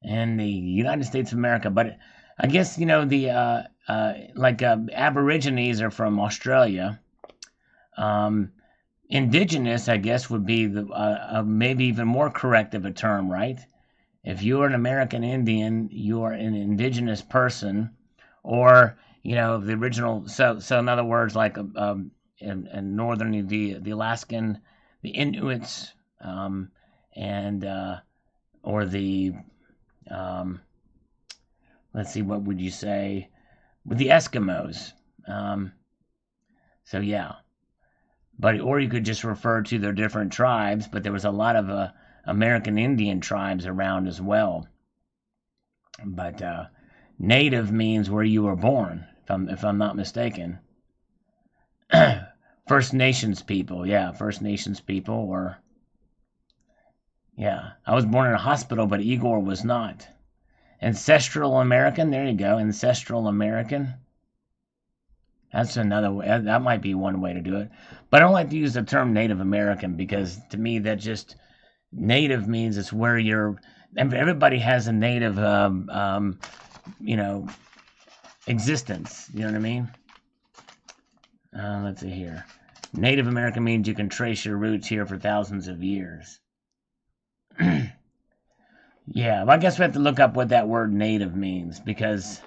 in the United States of America. But I guess, the Aborigines are from Australia. Indigenous, I guess, would be the maybe even more correct of a term, right? If you're an American Indian, you are an indigenous person, or the original. So in other words, like in northern the Alaskan, the Inuits, and or the let's see, what would you say with the Eskimos? So yeah, or you could just refer to their different tribes. But there was a lot of American Indian tribes around as well. But native means where you were born, if I'm not mistaken. First Nations people, First Nations people, or I was born in a hospital, but Igor was not. Ancestral American, there you go, Ancestral American. That's another way. That might be one way to do it. But I don't like to use the term Native American, because to me that just, native means it's where you're. Everybody has a native, existence. You know what I mean? Let's see here. Native American means you can trace your roots here for thousands of years. Yeah, well, I guess we have to look up what that word native means, because,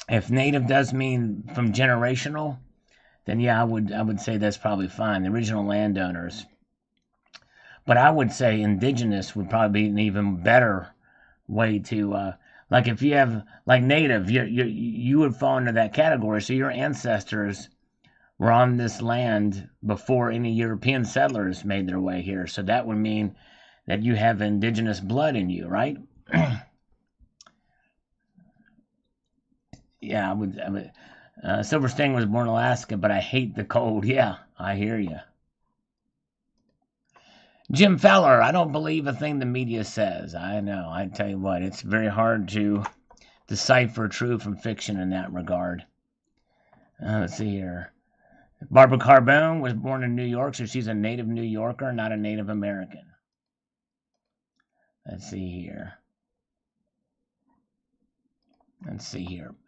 if native does mean from generational, then I would say that's probably fine. The original landowners. But I would say indigenous would probably be an even better way to, like if you have, like native, you would fall into that category. So your ancestors were on this land before any European settlers made their way here. So that would mean that you have indigenous blood in you, right? Yeah, I would. Silver Sting was born in Alaska, but I hate the cold. Yeah, I hear you. Jim Fowler, I don't believe a thing the media says. I know. I tell you what, it's very hard to decipher true from fiction in that regard. Let's see here. Barbara Carbone was born in New York, so she's a native New Yorker, not a Native American. Let's see here.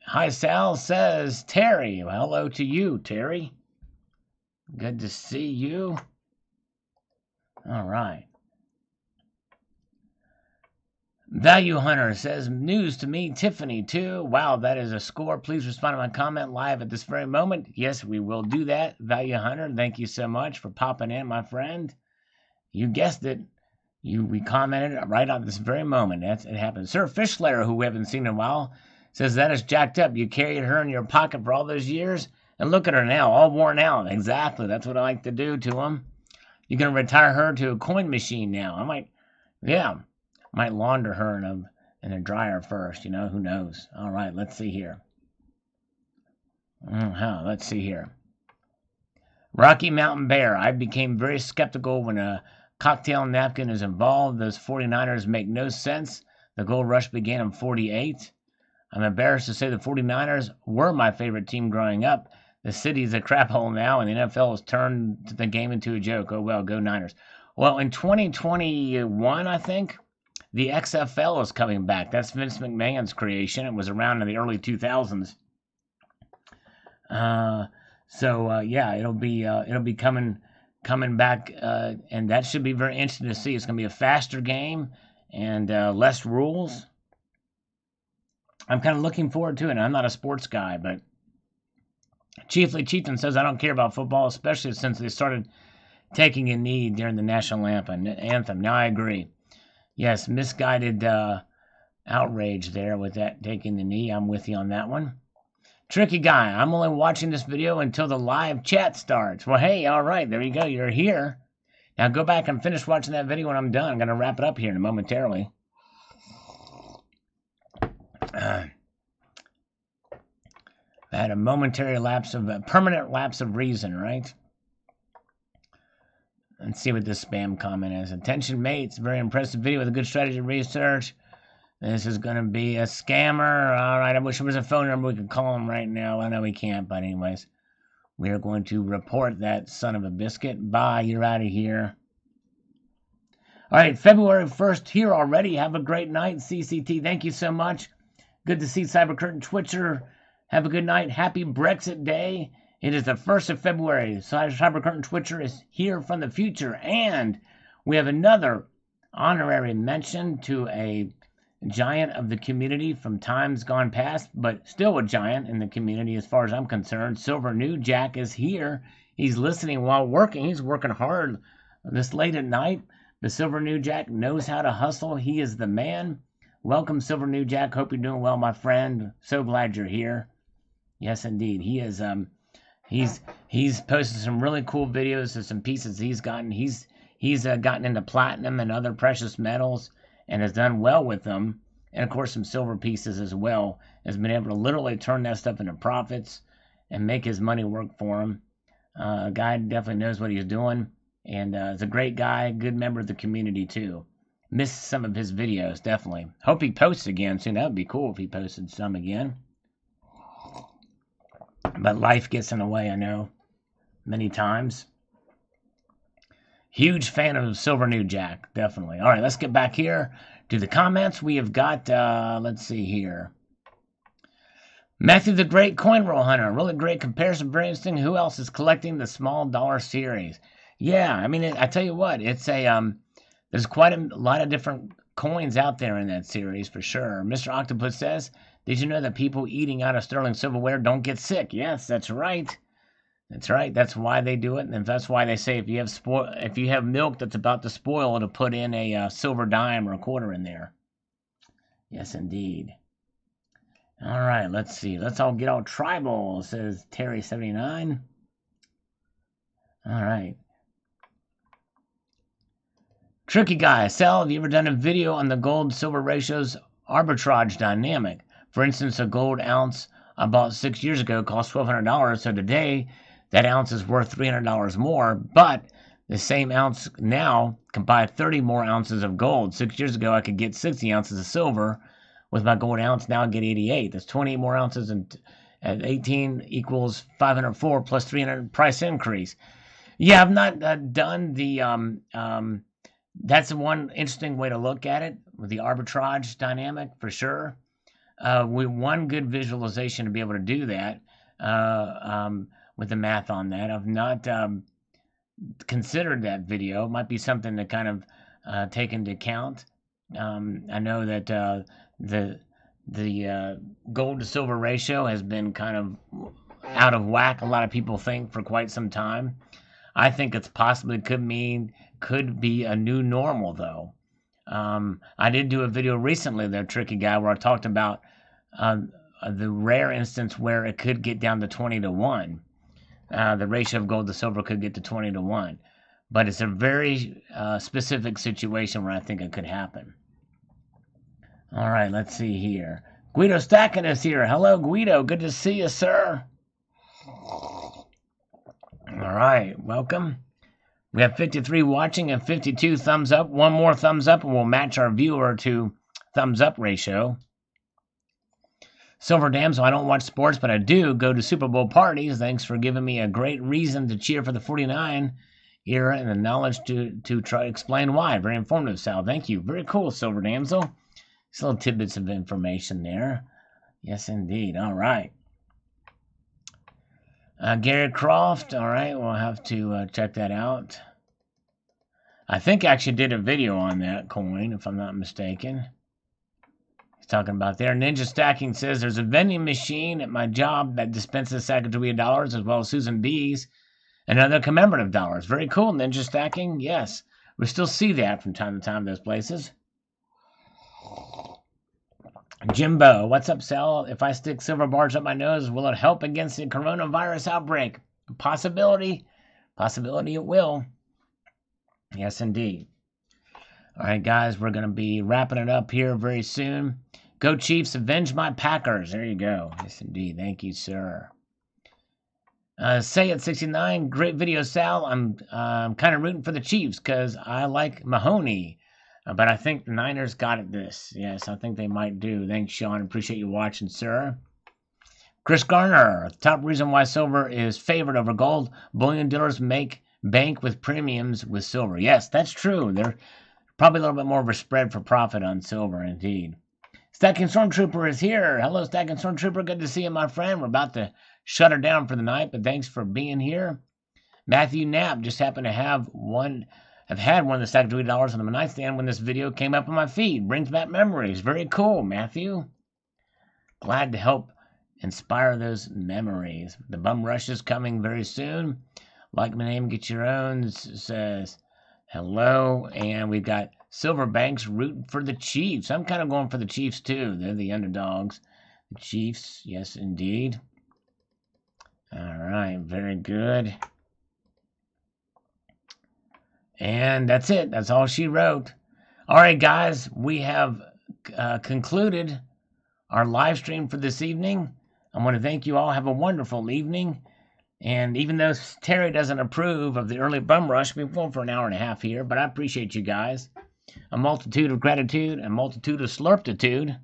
Hi, Sal, says Terry. Well, hello to you, Terry. Good to see you. All right. Value Hunter says, news to me, Tiffany, too. Wow, that is a score. Please respond to my comment live at this very moment. Yes, we will do that. Value Hunter, thank you so much for popping in, my friend. You guessed it. We commented right on this very moment. It happened. Sir Fishlayer, who we haven't seen in a while, says, that is jacked up. You carried her in your pocket for all those years, and look at her now, all worn out. Exactly. That's what I like to do to them. You're going to retire her to a coin machine now. I might launder her in a dryer first, who knows. All right, let's see here. Let's see here. Rocky Mountain Bear, I became very skeptical when a cocktail napkin is involved. Those 49ers make no sense. The gold rush began in 48. I'm embarrassed to say the 49ers were my favorite team growing up. The city's a crap hole now, and the NFL has turned the game into a joke. Oh, well, go Niners. Well, in 2021, I think, the XFL is coming back. That's Vince McMahon's creation. It was around in the early 2000s. It'll be coming back, and that should be very interesting to see. It's going to be a faster game and less rules. I'm kind of looking forward to it. I'm not a sports guy, but Chiefly Chieftain says, I don't care about football, especially since they started taking a knee during the national anthem. Now, I agree. Yes, misguided outrage there with that taking the knee. I'm with you on that one. Tricky Guy, I'm only watching this video until the live chat starts. Well, hey, all right, there you go. You're here. Now go back and finish watching that video when I'm done. I'm going to wrap it up here momentarily. I had a permanent lapse of reason, right? Let's see what this spam comment is. Attention, mates. Very impressive video with a good strategy research. This is going to be a scammer. All right, I wish there was a phone number we could call him right now. I know we can't, but anyways. We are going to report that son of a biscuit. Bye, you're out of here. All right, February 1st here already. Have a great night, CCT. Thank you so much. Good to see Cybercurtain Twitcher. Have a good night. Happy Brexit Day. It is the 1st of February. Cybercurtain Twitcher is here from the future. And We have another honorary mention to a giant of the community from times gone past, but still a giant in the community as far as I'm concerned. Silver New Jack is here. He's listening while working. He's working hard this late at night. The Silver New Jack knows how to hustle. He is the man. Welcome, Silver New Jack. Hope you're doing well, my friend. So glad you're here. Yes, indeed. He is. He's posted some really cool videos of some pieces he's gotten. He's gotten into platinum and other precious metals and has done well with them. And of course, some silver pieces as well. Has been able to literally turn that stuff into profits and make his money work for him. A guy definitely knows what he's doing, and is a great guy, good member of the community too. Missed some of his videos, definitely. Hope he posts again soon. That would be cool if he posted some again. But life gets in the way, I know, many times. Huge fan of Silver New Jack, definitely. All right, let's get back here to the comments. We have got, let's see here. Matthew the Great Coin Roll Hunter. Really great comparison, very interesting. Who else is collecting the small dollar series? Yeah, I mean, I tell you what, it's a, there's quite a lot of different coins out there in that series, for sure. Mr. Octopus says, did you know that people eating out of sterling silverware don't get sick? Yes, that's right. That's right. That's why they do it, and that's why they say if you have milk that's about to spoil, to put in a silver dime or a quarter in there. Yes, indeed. All right, let's see. Let's all get all tribal, says Terry79. All right. Tricky guy, Sal, have you ever done a video on the gold-silver ratios arbitrage dynamic? For instance, a gold ounce I bought 6 years ago cost $1,200, so today that ounce is worth $300 more, but the same ounce now can buy 30 more ounces of gold. 6 years ago, I could get 60 ounces of silver. With my gold ounce, now I get 88. That's 28 more ounces, and at 18 equals 504 plus 300 price increase. Yeah, I've not done the, that's one interesting way to look at it, with the arbitrage dynamic, for sure. One good visualization to be able to do that, with the math on that. I've not considered that video. It might be something to kind of take into account. I know that the gold to silver ratio has been kind of out of whack, a lot of people think, for quite some time. I think it's possibly could be a new normal, though. I did do a video recently, though, Tricky Guy, where I talked about the rare instance where it could get down to 20-1. The ratio of gold to silver could get to 20-1. But it's a very specific situation where I think it could happen. All right, let's see here. Guido Stacking is here. Hello, Guido. Good to see you, sir. All right, welcome. We have 53 watching and 52 thumbs up. One more thumbs up and we'll match our viewer to thumbs up ratio. Silver Damsel, I don't watch sports, but I do go to Super Bowl parties. Thanks for giving me a great reason to cheer for the 49 era and the knowledge to try to explain why. Very informative, Sal. Thank you. Very cool, Silver Damsel. Just little tidbits of information there. Yes, indeed. All right. Gary Croft. All right, we'll have to check that out. I think I actually did a video on that coin, if I'm not mistaken. He's talking about there. Ninja Stacking says there's a vending machine at my job that dispenses Sacagawea dollars as well as Susan B's and other commemorative dollars. Very cool, Ninja Stacking. Yes, we still see that from time to time, those places. Jimbo, what's up, Sal? If I stick silver bars up my nose, will it help against the coronavirus outbreak? Possibility. Possibility it will. Yes, indeed. All right, guys, we're going to be wrapping it up here very soon. Go Chiefs, avenge my Packers. There you go. Yes, indeed. Thank you, sir. Say it 69. Great video, Sal. I'm kind of rooting for the Chiefs because I like Mahoney. But I think the Niners got it this. Yes, I think they might do. Thanks, Sean. Appreciate you watching, sir. Chris Garner. Top reason why silver is favored over gold. Bullion dealers make bank with premiums with silver. Yes, that's true. They're probably a little bit more of a spread for profit on silver, indeed. Stacking Stormtrooper is here. Hello, Stacking Stormtrooper. Good to see you, my friend. We're about to shut her down for the night, but thanks for being here. Matthew Knapp just happened to have one have had one of the stack of $20 on my nightstand when this video came up on my feed. Brings back memories. Very cool, Matthew. Glad to help inspire those memories. The bum rush is coming very soon. Like my name, get your own, says hello. And we've got Silverbanks rooting for the Chiefs. I'm kind of going for the Chiefs too. They're the underdogs. The Chiefs, yes indeed. All right, very good. And that's it. That's all she wrote. All right, guys, we have concluded our live stream for this evening. I want to thank you all. Have a wonderful evening. And even though Terry doesn't approve of the early bum rush, we've gone for an hour and a half here, but I appreciate you guys. A multitude of gratitude, a multitude of slurptitude.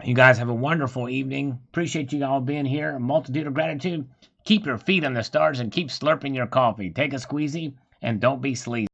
You guys have a wonderful evening. Appreciate you all being here. A multitude of gratitude. Keep your feet on the stars and keep slurping your coffee. Take a squeezy and don't be sleazy.